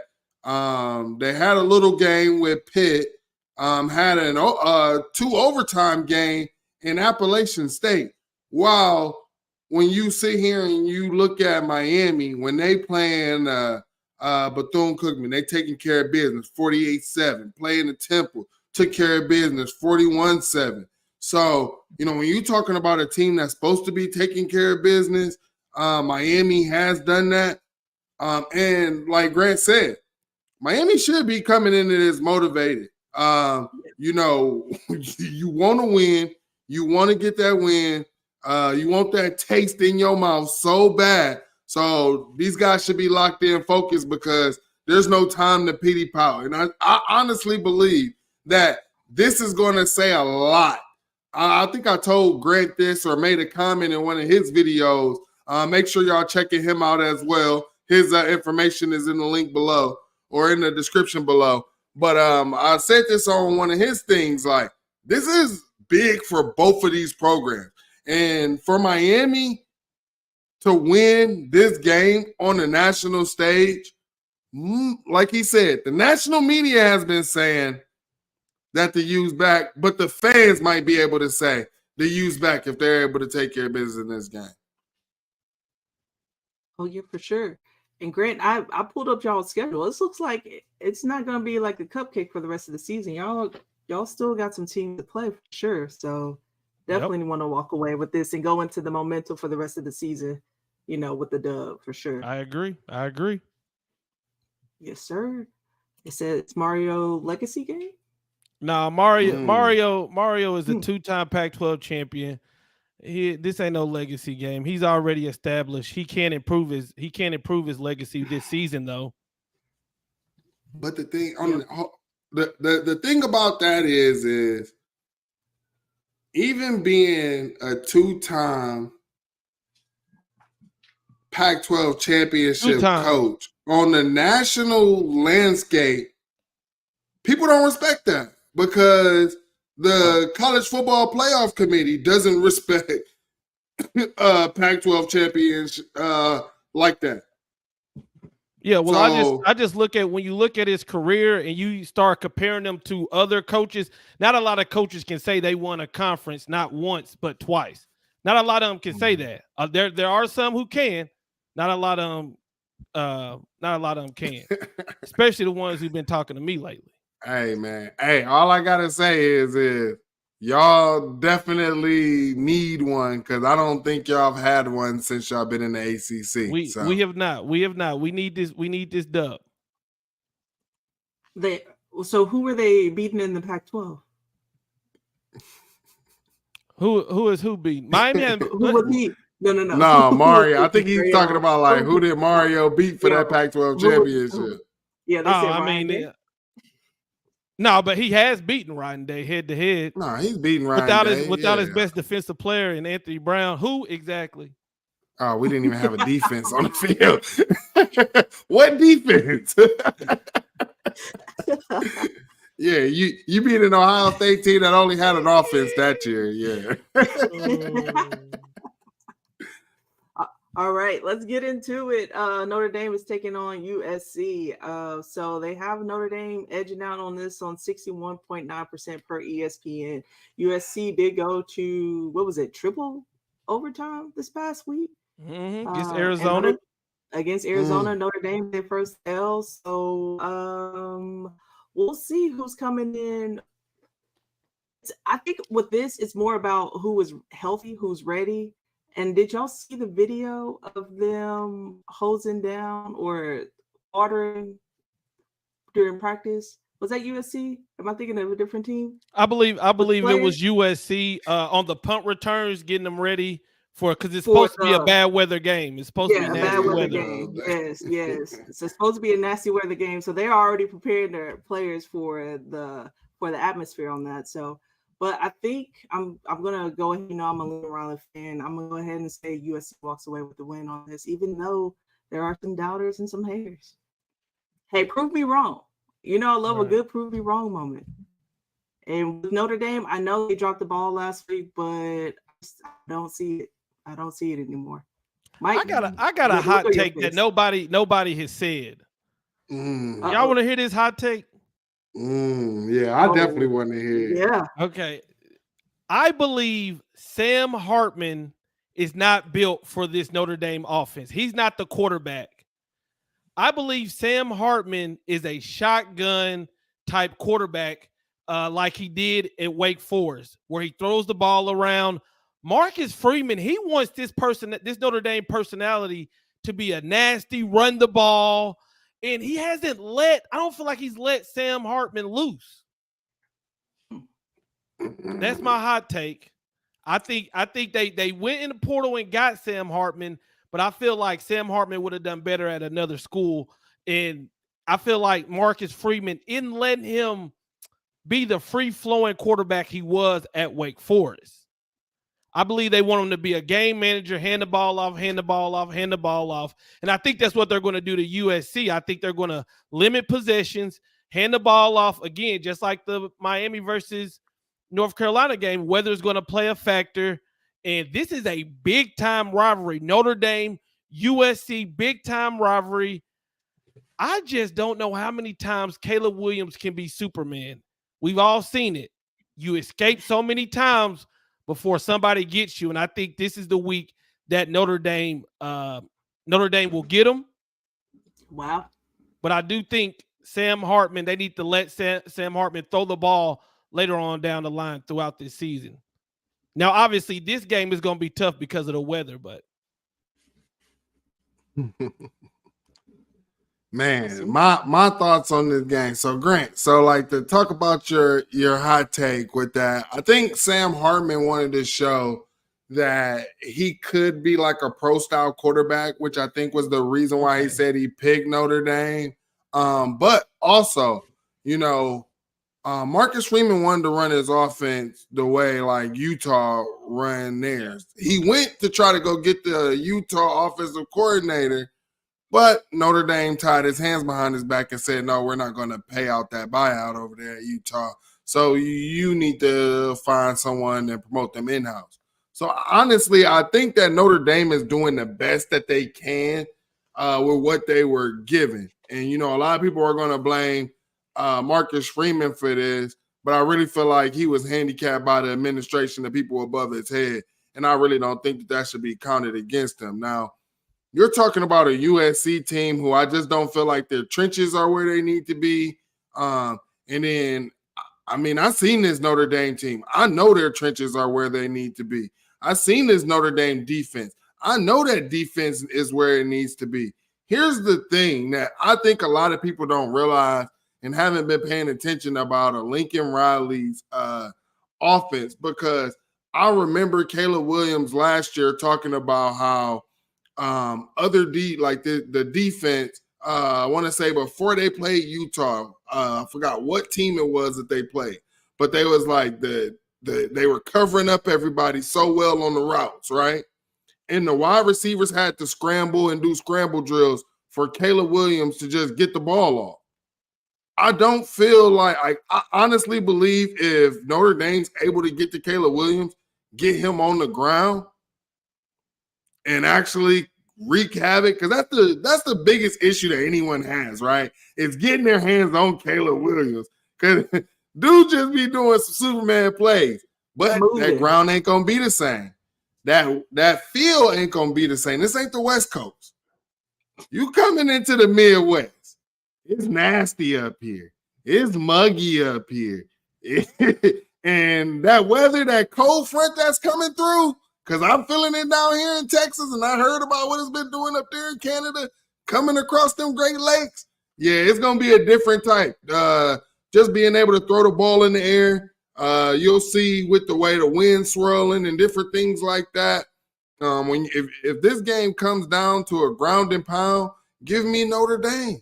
They had a little game with Pitt, had a 2 overtime game in Appalachian State. While when you sit here and you look at Miami, when they playing Bethune-Cookman, they taking care of business, 48-7. Playing the Temple, took care of business, 41-7. So, when you're talking about a team that's supposed to be taking care of business, Miami has done that. And like Grant said, Miami should be coming into this motivated. You want to win. You want to get that win. You want that taste in your mouth so bad. So these guys should be locked in, focused, because there's no time to pity pout. And I honestly believe that this is going to say a lot. I think I told Grant this or made a comment in one of his videos. Make sure y'all checking him out as well. His information is in the link below or in the description below. But I said this on one of his things, like, this is big for both of these programs. And for Miami to win this game on the national stage, like he said, the national media has been saying that the U's back, but the fans might be able to say the U's back if they're able to take care of business in this game. Oh, yeah, for sure. And Grant, I pulled up y'all's schedule. This looks like it's not going to be like a cupcake for the rest of the season. Y'all still got some teams to play for sure. So definitely want to walk away with this and go into the momentum for the rest of the season, with the dub for sure. I agree. Yes, sir. It said it's Mario legacy game. No, Mario is a 2-time Pac-12 champion. This ain't no legacy game. He's already established. He can't improve his legacy this season, though. But the thing the thing about that is even being a 2-time Pac-12 championship coach on the national landscape, people don't respect that, because the college football playoff committee doesn't respect Pac-12 champions like that. Yeah, well, I just look at, when you look at his career and you start comparing them to other coaches, not a lot of coaches can say they won a conference not once but twice. Not a lot of them can say that. There are some who can, Not a lot of them can, especially the ones who've been talking to me lately. Hey man, hey, all I gotta say is y'all definitely need one because I don't think y'all have had one since y'all been in the ACC. We have not. We need this. We need this dub. So who were they beating in the Pac-12? Who is who beating? Miami hasn't. Who was he? No. No, Mario. I think he's talking about like who did Mario beat for that Pac-12 championship? Yeah, they said Ryan Day. No, but he has beaten Ryan Day head to head. No, he's beating Ryan Day without his best defensive player in Anthony Brown. Who exactly? Oh, we didn't even have a defense on the field. What defense? Yeah, you beat an Ohio State team that only had an offense that year. Yeah. All right, let's get into it. Notre Dame is taking on USC. So they have Notre Dame edging out on this on 61.9% per ESPN. USC did go to, what was it, triple overtime this past week? Against Arizona. Against Arizona, Notre Dame, their first L. So we'll see who's coming in. I think with this, it's more about who is healthy, who's ready. And did y'all see the video of them hosing down or watering during practice? Was that USC? Am I thinking of a different team? I believe it was USC on the punt returns, getting them ready because it's supposed to be a bad weather game. It's supposed to be nasty bad weather game. Yes. It's supposed to be a nasty weather game. So they're already preparing their players for the atmosphere on that. So. But I think I'm gonna go ahead. I'm a Lincoln Riley fan. I'm gonna go ahead and say USC walks away with the win on this, even though there are some doubters and some haters. Hey, prove me wrong. I love a good prove me wrong moment. And with Notre Dame, I know they dropped the ball last week, but I don't see it. I don't see it anymore. Mike, I got a hot take that nobody has said. Y'all want to hear this hot take? Yeah, I definitely want to hear it. Yeah. Okay. I believe Sam Hartman is not built for this Notre Dame offense. He's not the quarterback. I believe Sam Hartman is a shotgun type quarterback like he did at Wake Forest, where he throws the ball around. Marcus Freeman, he wants this Notre Dame personality to be a nasty, run the ball. And he I don't feel like he's let Sam Hartman loose. That's my hot take. I think they went in the portal and got Sam Hartman, but I feel like Sam Hartman would have done better at another school. And I feel like Marcus Freeman isn't letting him be the free-flowing quarterback he was at Wake Forest. I believe they want him to be a game manager, hand the ball off. And I think that's what they're going to do to USC. I think they're going to limit possessions, hand the ball off again, just like the Miami versus North Carolina game. Weather's going to play a factor. And this is a big-time rivalry. Notre Dame, USC, big-time rivalry. I just don't know how many times Caleb Williams can be Superman. We've all seen it. You escape so many times before somebody gets you. And I think this is the week that Notre Dame will get them. Wow. But I do think Sam Hartman, they need to let Sam Hartman throw the ball later on down the line throughout this season. Now, obviously, this game is going to be tough because of the weather, but. Man, my thoughts on this game. So Grant, to talk about your hot take with that, I think Sam Hartman wanted to show that he could be like a pro style quarterback, which I think was the reason why he said he picked Notre Dame. But also, Marcus Freeman wanted to run his offense the way like Utah ran theirs. He went to try to go get the Utah offensive coordinator, but Notre Dame tied his hands behind his back and said, no, we're not going to pay out that buyout over there at Utah. So you need to find someone and promote them in-house. So honestly, I think that Notre Dame is doing the best that they can with what they were given. And, a lot of people are going to blame Marcus Freeman for this, but I really feel like he was handicapped by the administration, the people above his head. And I really don't think that should be counted against him. Now, you're talking about a USC team who I just don't feel like their trenches are where they need to be. And then, I mean, I've seen this Notre Dame team. I know their trenches are where they need to be. I've seen this Notre Dame defense. I know that defense is where it needs to be. Here's the thing that I think a lot of people don't realize and haven't been paying attention about a Lincoln Riley's offense, because I remember Caleb Williams last year talking about how the defense, I want to say before they played Utah, I forgot what team it was that they played, but they was like they were covering up everybody so well on the routes, right? And the wide receivers had to scramble and do scramble drills for Caleb Williams to just get the ball off. I don't feel like I honestly believe if Notre Dame's able to get to Caleb Williams, get him on the ground, and actually wreak havoc, because that's the biggest issue that anyone has, right? It's getting their hands on Caleb Williams, because dude just be doing some Superman plays, but that ground ain't gonna be the same. That field ain't gonna be the same. This ain't the West Coast. You coming into the Midwest. It's nasty up here. It's muggy up here. And that weather, that cold front that's coming through, because I'm feeling it down here in Texas, and I heard about what it's been doing up there in Canada, coming across them Great Lakes. Yeah, it's going to be a different type. Just being able to throw the ball in the air, you'll see with the way the wind's swirling and different things like that. If this game comes down to a ground and pound, give me Notre Dame.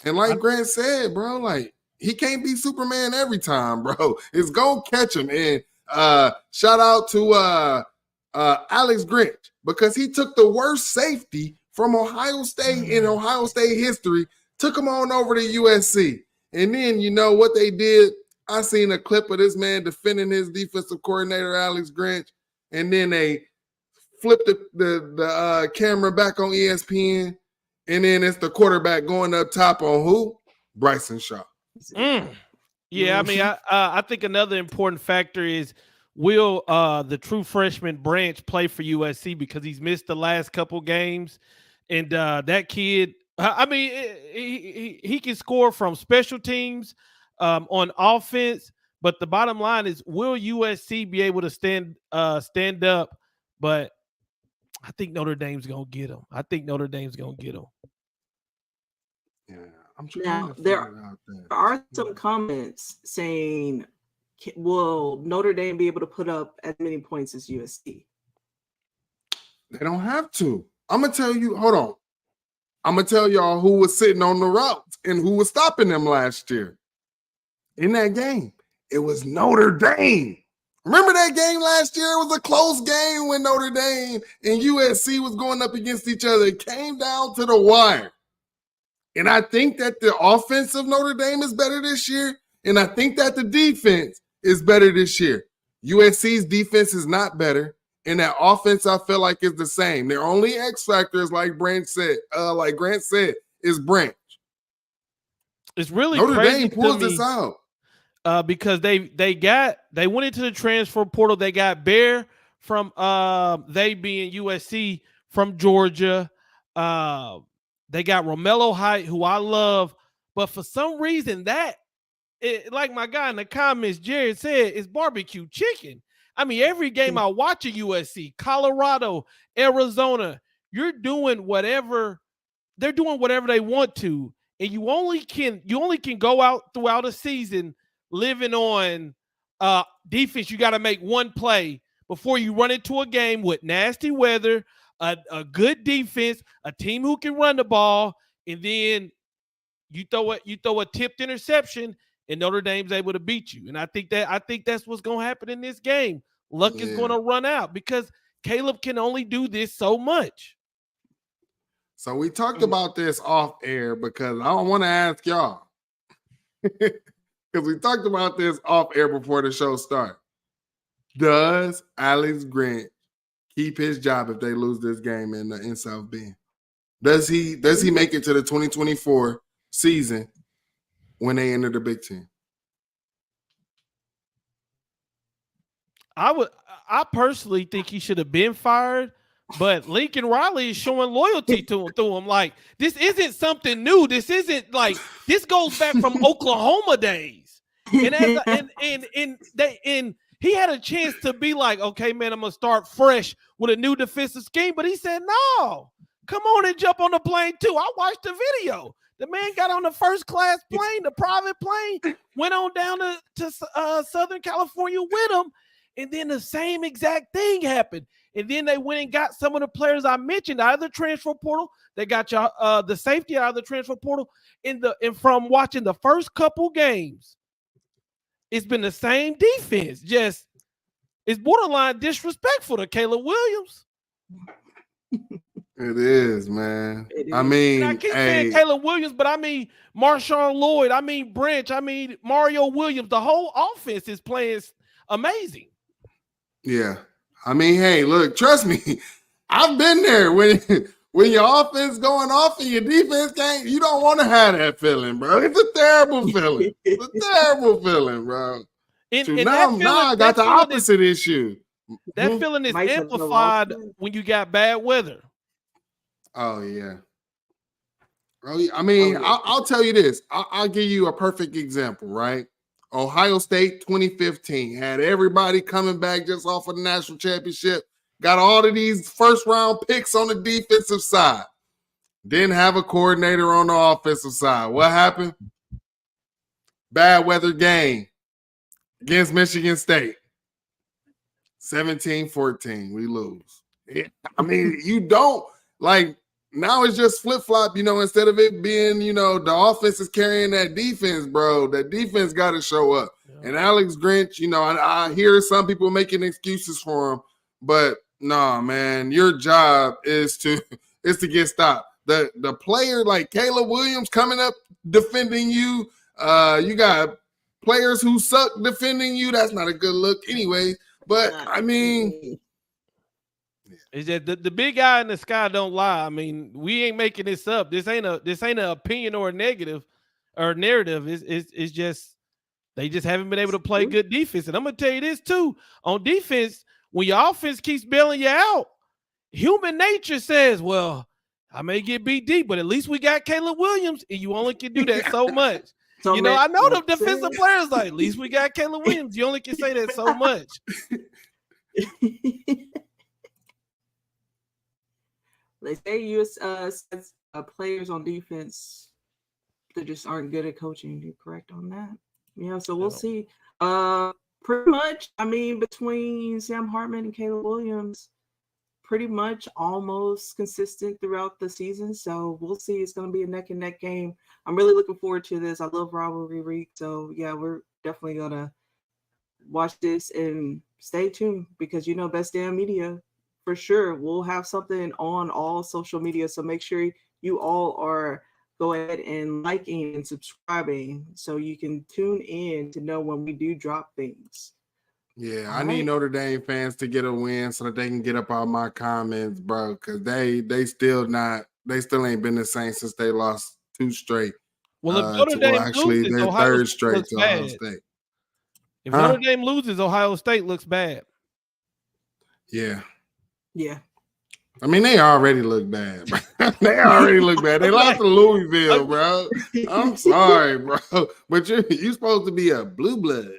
And like Grant said, bro, like he can't be Superman every time, bro. It's gonna catch him. And shout out to Alex Grinch, because he took the worst safety from Ohio State in Ohio State history, took him on over to USC. And then you know what they did? I seen a clip of this man defending his defensive coordinator, Alex Grinch, and then they flipped the camera back on ESPN. And then it's the quarterback going up top on who? Bryson Shaw. Yeah, I mean, I think another important factor is, will the true freshman Branch play for USC, because he's missed the last couple games. And that kid, I mean, he can score from special teams on offense. But the bottom line is, will USC be able to stand up? But I think Notre Dame's going to get him. Yeah, I'm trying now, to there figure out that. are some comments saying, will Notre Dame be able to put up as many points as USC? They don't have to. I'm going to tell you, hold on. I'm going to tell y'all who was sitting on the routes and who was stopping them last year in that game. It was Notre Dame. Remember that game last year? It was a close game when Notre Dame and USC was going up against each other. It came down to the wire. And I think that the offense of Notre Dame is better this year, and I think that the defense is better this year. USC's defense is not better, and that offense I feel like is the same. Their only X factor is like Grant said, is Branch. It's really Notre crazy Dame pulls to me, this out. because they went into the transfer portal. They got Bear from they being USC from Georgia. They got Romello Height, who I love, but for some reason like my guy in the comments, Jared said, it's barbecue chicken. I mean, every game I watch at USC, Colorado, Arizona, they're doing whatever they want to, and you only can go out throughout a season living on defense. You got to make one play before you run into a game with nasty weather, a good defense, a team who can run the ball, and then you throw a tipped interception, and Notre Dame's able to beat you. And I think that's what's going to happen in this game. Luck is going to run out, because Caleb can only do this so much. So we talked about this off air, because I don't want to ask y'all, because we talked about this off air before the show started. Does Alex Grant keep his job if they lose this game in South Bend? Does he make it to the 2024 season when they enter the Big Ten? I personally think he should have been fired, But Lincoln Riley is showing loyalty to him. Like, this isn't something new. This isn't like, this goes back from Oklahoma days. And he had a chance to be like, okay, man, I'm gonna start fresh with a new defensive scheme. But he said, no, come on and jump on the plane too. I watched the video. The man got on the first class plane, the private plane, went on down to Southern California with him. And then the same exact thing happened. And then they went and got some of the players I mentioned out of the transfer portal. They got y'all the safety out of the transfer portal. And from watching the first couple games, it's been the same defense. Just it's borderline disrespectful to Caleb Williams. It is, man. I mean, I keep saying Caleb Williams, but I mean Marshawn Lloyd, I mean Branch, I mean Mario Williams. The whole offense is playing amazing. Yeah. I mean, hey, look, trust me. I've been there when your offense going off and your defense can't, you don't want to have that feeling, bro. It's a terrible feeling. It's a terrible feeling, bro. Now I got the opposite issue. That feeling is amplified when you got bad weather. Oh, yeah. I mean, I'll tell you this. I'll give you a perfect example, right? Ohio State 2015 had everybody coming back just off of the national championship. Got all of these first-round picks on the defensive side. Didn't have a coordinator on the offensive side. What happened? Bad weather game against Michigan State. 17-14, we lose. I mean, you don't like now it's just flip-flop, instead of it being, the offense is carrying that defense, bro. That defense got to show up. Yeah. And Alex Grinch, I hear some people making excuses for him, but nah, man, your job is to get stopped. The player like Caleb Williams coming up defending you, you got players who suck defending you. That's not a good look anyway. But I mean, is that the big guy in the sky don't lie. I mean, we ain't making this up. This ain't an opinion or a negative or narrative. It's just they just haven't been able to play good defense. And I'm gonna tell you this too. On defense, when your offense keeps bailing you out, human nature says, well, I may get beat deep, but at least we got Caleb Williams, and you only can do that so much. So I know the defensive players like, at least we got Caleb Williams. You only can say that so much. They say U.S. Players on defense that just aren't good at coaching. You're correct on that. Yeah, so we'll see. Pretty much, I mean, between Sam Hartman and Caleb Williams, pretty much almost consistent throughout the season. So we'll see. It's going to be a neck and neck game. I'm really looking forward to this. I love rivalry week. So yeah, we're definitely going to watch this and stay tuned because, Best Damn Media, for sure, we'll have something on all social media. So make sure you all are go ahead and liking and subscribing so you can tune in to know when we do drop things. Yeah, I need Notre Dame fans to get a win so that they can get up all my comments, bro, because they still ain't been the same since they lost 2 straight. Well, if Notre Dame loses, their Ohio 3rd straight to Ohio State. If Notre Dame loses, Ohio State looks bad. Yeah. Yeah. I mean, they already look bad, bro. They already look bad. They lost to Louisville, bro. I'm sorry, bro. But you're supposed to be a blue blood.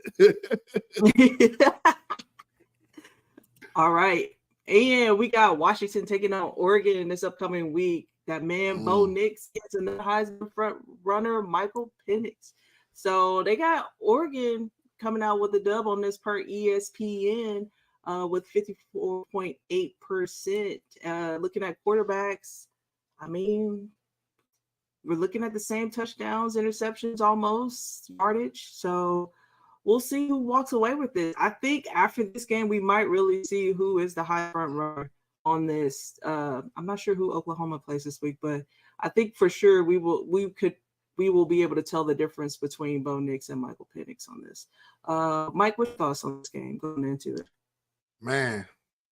All right. And we got Washington taking on Oregon this upcoming week. That man, Bo Nix, gets another Heisman front runner, Michael Penix. So they got Oregon coming out with a dub on this per ESPN. With 54.8%. Looking at quarterbacks, I mean, we're looking at the same touchdowns, interceptions, almost yardage. So we'll see who walks away with this. I think after this game, we might really see who is the high front runner on this. I'm not sure who Oklahoma plays this week, but I think for sure we will be able to tell the difference between Bo Nix and Michael Penix on this. Mike, what's your thoughts on this game going into it? Man,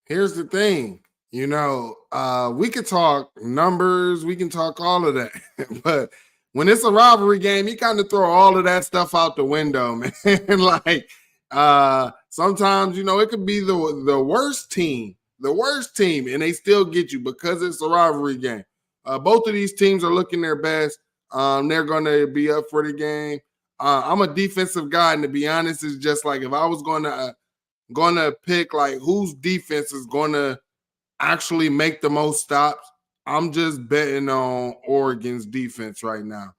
here's the thing. We could talk numbers, we can talk all of that. But when it's a rivalry game, you kind of throw all of that stuff out the window, man. Like sometimes, it could be the worst team the worst team, and they still get you because it's a rivalry game. Both of these teams are looking their best. They're going to be up for the game. I'm a defensive guy, and to be honest, it's just like if I was going to pick like whose defense is going to actually make the most stops, I'm just betting on Oregon's defense right now.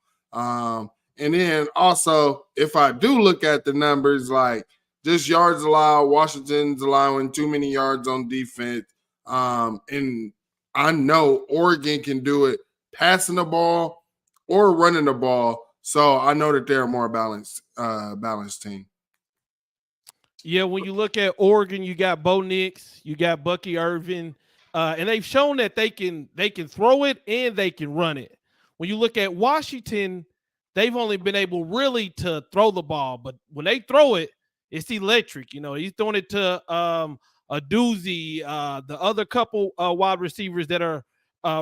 And then also, if I do look at the numbers, like just yards allowed, Washington's allowing too many yards on defense. And I know Oregon can do it passing the ball or running the ball. So I know that they're a more balanced team. Yeah, when you look at Oregon, you got Bo Nix, you got Bucky Irvin, and they've shown that they can throw it and they can run it. When you look at Washington, they've only been able really to throw the ball, but when they throw it, it's electric. You know, he's throwing it to a doozy, the other couple wide receivers that are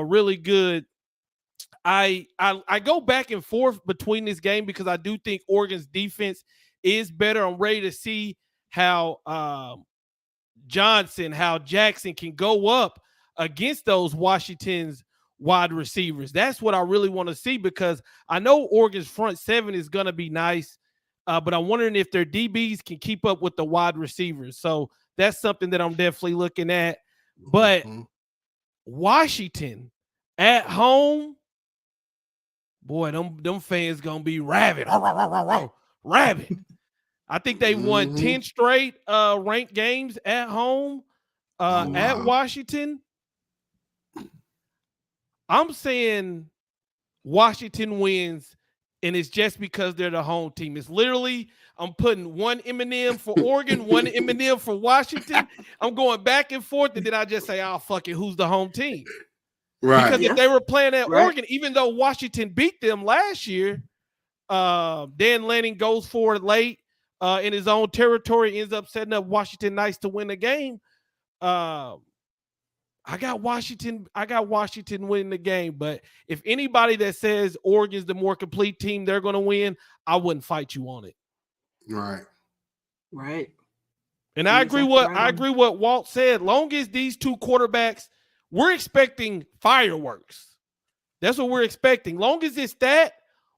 really good. I go back and forth between this game because I do think Oregon's defense is better. I'm ready to see how Jackson can go up against those Washington's wide receivers. That's what I really want to see because I know Oregon's front seven is going to be nice, but I'm wondering if their DBs can keep up with the wide receivers. So that's something that I'm definitely looking at. But Washington at home, boy, them fans going to be rabid. Rabid. I think they won 10 straight ranked games at home at Washington. I'm saying Washington wins, and it's just because they're the home team. It's literally I'm putting one M&M for Oregon, one M&M for Washington. I'm going back and forth, and then I just say, oh, fuck it, who's the home team? Right. Because if they were playing at Oregon, even though Washington beat them last year, Dan Lanning goes for it late in his own territory, ends up setting up Washington Knights to win the game. I got Washington winning the game, but if anybody that says Oregon's the more complete team, they're going to win, I wouldn't fight you on it. Right. And I agree what Walt said. Long as these two quarterbacks, we're expecting fireworks. That's what we're expecting. Long as it's that,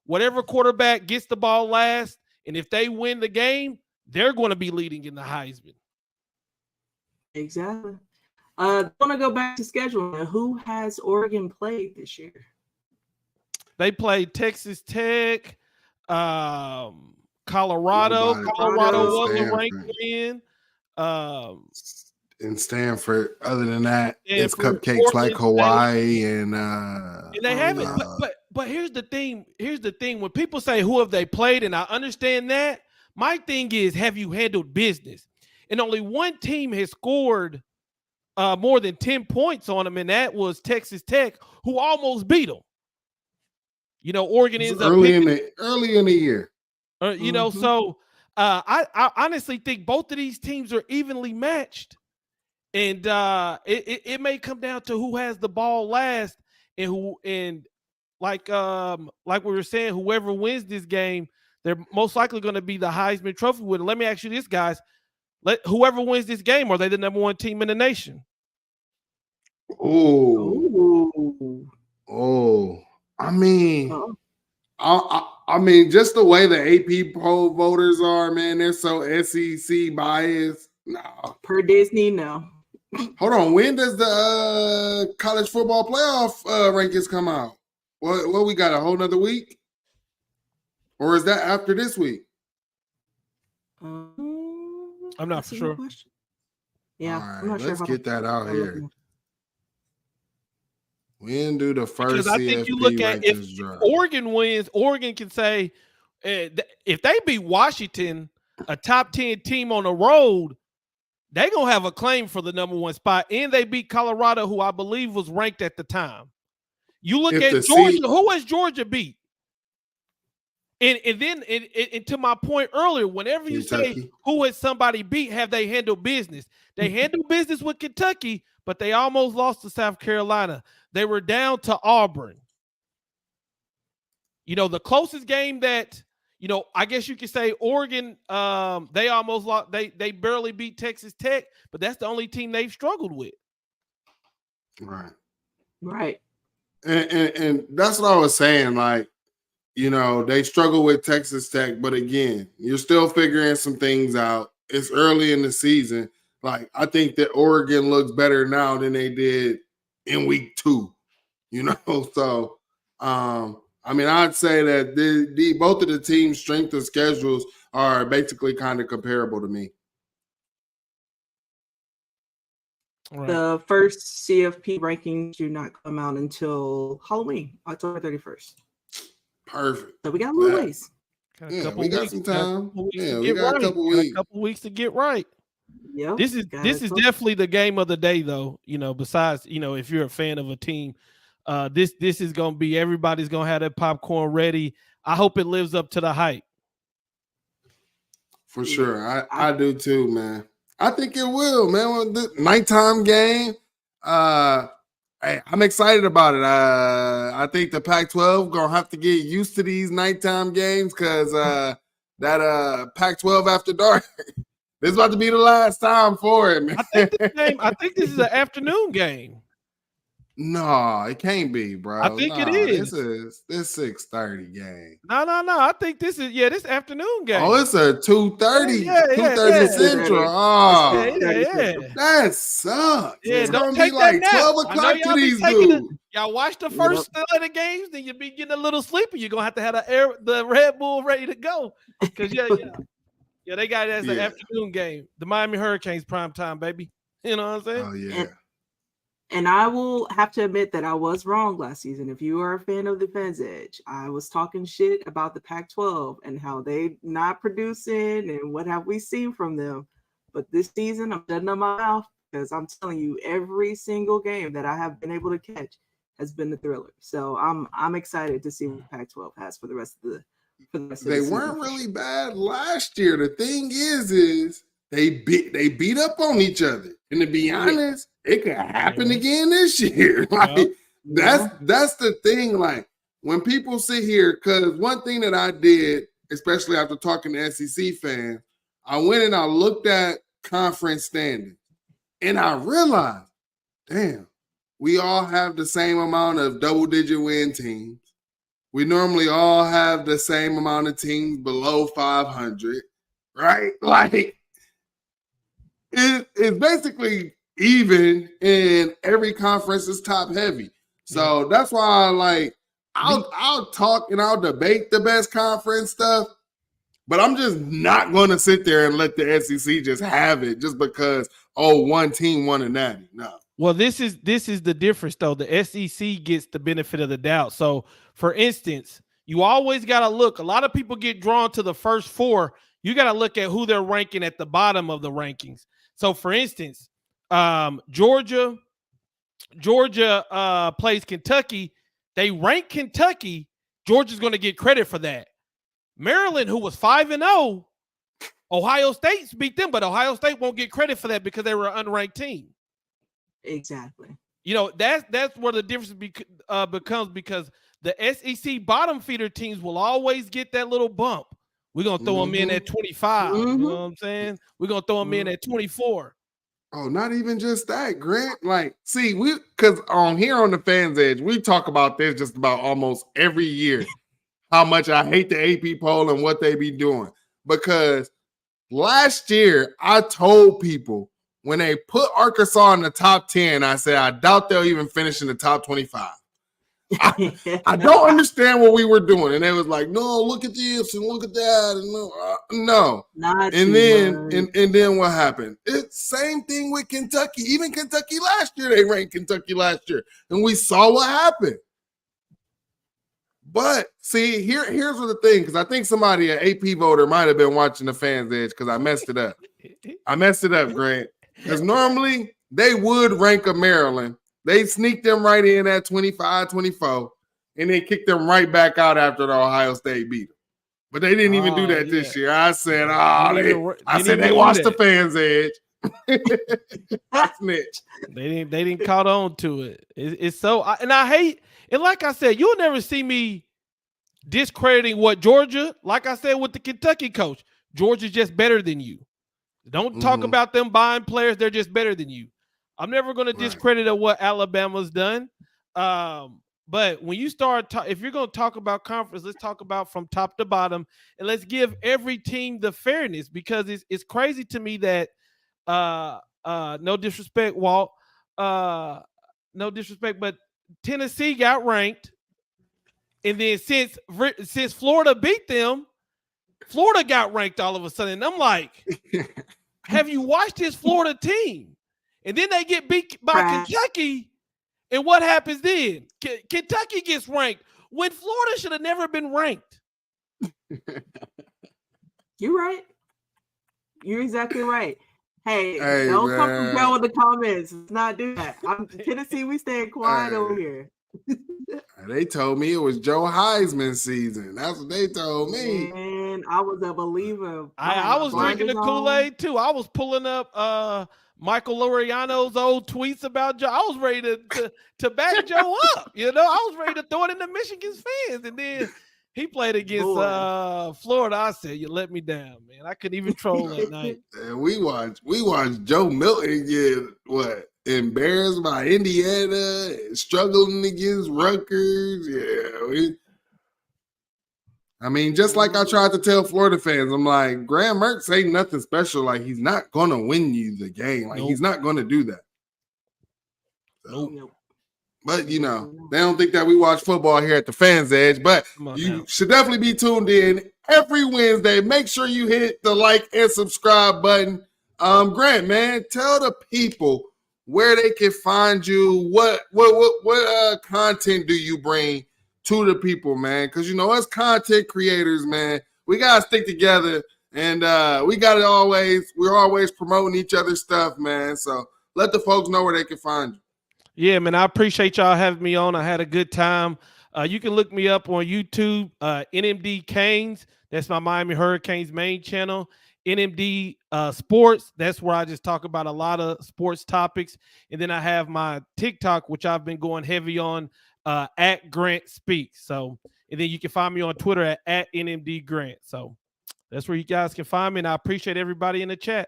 whatever quarterback gets the ball last, and if they win the game, they're going to be leading in the Heisman. Exactly. I want to go back to scheduling. Who has Oregon played this year? They played Texas Tech, Colorado. Colorado wasn't ranked in. In Stanford. Other than that, it's cupcakes like Hawaii and they haven't. But here's the thing. When people say who have they played, and I understand that, my thing is, have you handled business? And only one team has scored more than 10 points on them, and that was Texas Tech, who almost beat them. You know, Oregon ends up early in the year. You know, so I honestly think both of these teams are evenly matched, and it may come down to who has the ball last, and like we were saying, whoever wins this game, they're most likely going to be the Heisman Trophy winner. Let me ask you this, guys. Whoever wins this game, are they the number one team in the nation? I mean, I mean, just the way the AP poll voters are, man, they're so SEC biased. No. Per Disney, no. Hold on. When does the college football playoff rankings come out? What we got, a whole nother week? Or is that after this week? I'm not for sure. Yeah, right, I'm not sure. Let's get that out here. When do the first I think you look at if Oregon wins, Oregon can say if they beat Washington, a top 10 team on the road, they're going to have a claim for the number one spot. And they beat Colorado, who I believe was ranked at the time. You look at Georgia, who has Georgia beat? And then to my point earlier, whenever you say who has somebody beat, have they handled business? They handled business with Kentucky, but they almost lost to South Carolina. They were down to Auburn. You know, the closest game that, you know, I guess you could say Oregon, they almost lost. They barely beat Texas Tech, but that's the only team they've struggled with. Right. And that's what I was saying. Like, they struggle with Texas Tech, but again, you're still figuring some things out. It's early in the season. Like, I think that Oregon looks better now than they did in week 2. So I'd say that the both of the teams' strength of schedules are basically kind of comparable to me. Right. The first CFP rankings do not come out until Halloween, October 31st. Perfect. So we got a little ways. We got some time. We got a couple weeks to get right. Yeah. This is definitely the game of the day, though. Besides, if you're a fan of a team, this is gonna be, everybody's gonna have their popcorn ready. I hope it lives up to the hype. For sure. I do too, man. I think it will, man. The nighttime game. I'm excited about it. I think the Pac-12 gonna have to get used to these nighttime games because that Pac-12 after dark. This is about to be the last time for it, man. I think this is an afternoon game. No, it can't be, bro. I think it is. This 6:30 game. No. I think this is this afternoon game. Oh, it's a 2:30. 2:30 Central. Oh, that sucks. Yeah, it's don't gonna take be like that 12 o'clock to these dudes. Y'all watch the first of the games, then you'll be getting a little sleepy. You're gonna have to have the Red Bull ready to go. Because they got it as an afternoon game. The Miami Hurricanes prime time, baby. You know what I'm saying? Oh yeah. And I will have to admit that I was wrong last season. If you are a fan of the Fans Edge, I was talking shit about the Pac-12 and how they not producing and what have we seen from them. But this season, I'm shutting up my mouth because I'm telling you, every single game that I have been able to catch has been a thriller. So I'm excited to see what Pac-12 has for the rest of the They weren't really bad last year. The thing is they beat up on each other. And to be honest, it could happen again this year. That's the thing. Like, when people sit here, because one thing that I did, especially after talking to SEC fans, I went and I looked at conference standings, and I realized, damn, we all have the same amount of double-digit win teams. We normally all have the same amount of teams below 500, right? Like, it's basically even, and every conference is top heavy. So that's why I'll talk and I'll debate the best conference stuff, but I'm just not going to sit there and let the SEC just have it just because one team won a natty. No. Well, this is the difference though. The SEC gets the benefit of the doubt. So, for instance, you always got to look. A lot of people get drawn to the first 4. You got to look at who they're ranking at the bottom of the rankings. So, for instance, Georgia plays Kentucky. They rank Kentucky. Georgia's going to get credit for that. Maryland, who was 5-0, Ohio State beat them, but Ohio State won't get credit for that because they were an unranked team. Exactly. That's where the difference becomes, because the SEC bottom feeder teams will always get that little bump. We're going to throw them in at 25. You know what I'm saying? We're going to throw them in at 24. Oh, not even just that, Grant. Like, see, because on here on the Fans Edge, we talk about this just about almost every year, how much I hate the AP poll and what they be doing. Because last year, I told people when they put Arkansas in the top 10, I said, I doubt they'll even finish in the top 25. I don't understand what we were doing. And they was like, no, look at this and look at that. And no. And then what happened? It's same thing with Kentucky. Even Kentucky last year, they ranked Kentucky last year. And we saw what happened. But see, here's what the thing, because I think somebody, an AP voter, might have been watching the Fans Edge because I messed it up. Grant. Because normally they would rank a Maryland. They sneaked them right in at 25, 24, and then kicked them right back out after the Ohio State beat them. But they didn't even do that this year. I said, they watched the Fans Edge. Snitch. They didn't caught on to it. It's so, and I hate, and like I said, you'll never see me discrediting what Georgia, like I said with the Kentucky coach, Georgia's just better than you. Don't talk about them buying players. They're just better than you. I'm never going to discredit what Alabama's done. But when you start, if you're going to talk about conference, let's talk about from top to bottom, and let's give every team the fairness, because it's crazy to me that no disrespect, Walt, no disrespect, but Tennessee got ranked, and then since Florida beat them, Florida got ranked all of a sudden. And I'm like, have you watched this Florida team? And then they get beat by Kentucky. And what happens then? Kentucky gets ranked when Florida should have never been ranked. You're right. You're exactly right. Hey, don't come from Joe in the comments. Let's not do that. Tennessee, we staying quiet over here. They told me it was Joe Heisman season. That's what they told me. And I was a believer. I was drinking the Kool-Aid too. I was pulling up Michael Laureano's old tweets about Joe. I was ready to back Joe up. I was ready to throw it into Michigan's fans. And then he played against Florida. I said, you let me down, man. I couldn't even troll that night. And we watched Joe Milton get embarrassed by Indiana, struggling against Rutgers. Yeah. Just like I tried to tell Florida fans, I'm like, Graham Mertz ain't nothing special. Like, he's not going to win you the game. Like, he's not going to do that. So, Nope. But, they don't think that we watch football here at the Fans Edge. But you should definitely be tuned in every Wednesday. Make sure you hit the like and subscribe button. Grant, man, tell the people where they can find you. What content do you bring to the people, man? Because us content creators, man, we gotta stick together, and we're always promoting each other's stuff, man. So let the folks know where they can find you. Yeah, man, I appreciate y'all having me on. I had a good time. You can look me up on YouTube, NMD Canes. That's my Miami Hurricanes main channel. NMD Sports. That's where I just talk about a lot of sports topics. And then I have my TikTok, which I've been going heavy on, at Grant Speaks. So, and then you can find me on Twitter at NMD Grant. So that's where you guys can find me. And I appreciate everybody in the chat.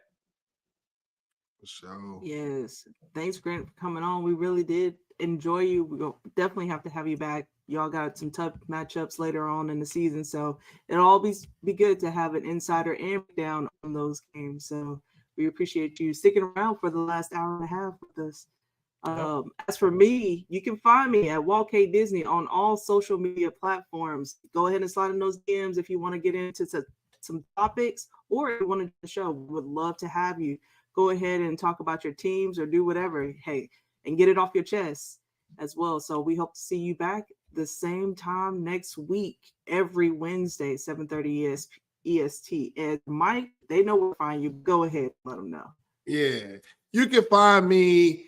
So yes, thanks, Grant, for coming on. We really did enjoy you. We'll definitely have to have you back. Y'all got some tough matchups later on in the season, so it'll all be good to have an insider and down on those games. So we appreciate you sticking around for the last hour and a half with us. As for me, you can find me at Walt K Disney on all social media platforms. Go ahead and slide in those DMs if you want to get into some topics, or if you want to do the show. We would love to have you. Go ahead and talk about your teams or do whatever. Hey, and get it off your chest as well. So we hope to see you back the same time next week, every Wednesday, 7:30 EST. And Mike, they know where to find you. Go ahead, let them know. Yeah, you can find me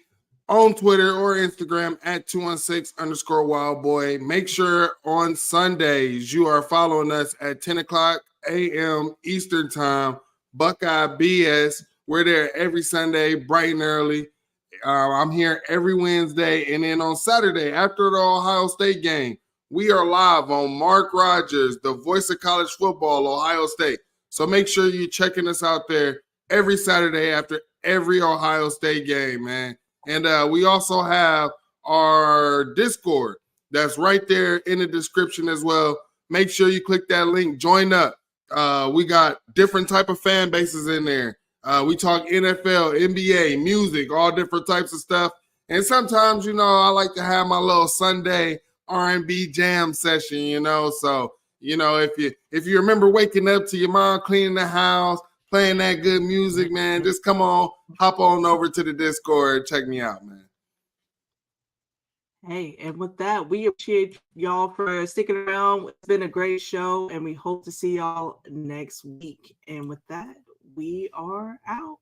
on Twitter or Instagram at 216_wildboy. Make sure on Sundays you are following us at 10 o'clock a.m. Eastern Time, Buckeye BS. We're there every Sunday, bright and early. I'm here every Wednesday. And then on Saturday, after the Ohio State game, we are live on Mark Rogers, the voice of college football, Ohio State. So make sure you're checking us out there every Saturday after every Ohio State game, man. And we also have our Discord that's right there in the description as well. Make sure you click that link, join up. We got different type of fan bases in there. We talk NFL, NBA, music, all different types of stuff. And sometimes, I like to have my little Sunday R&B jam session, So, if you remember waking up to your mom cleaning the house, playing that good music, man, just come on, hop on over to the Discord. Check me out, man. Hey, and with that, we appreciate y'all for sticking around. It's been a great show, and we hope to see y'all next week. And with that, we are out.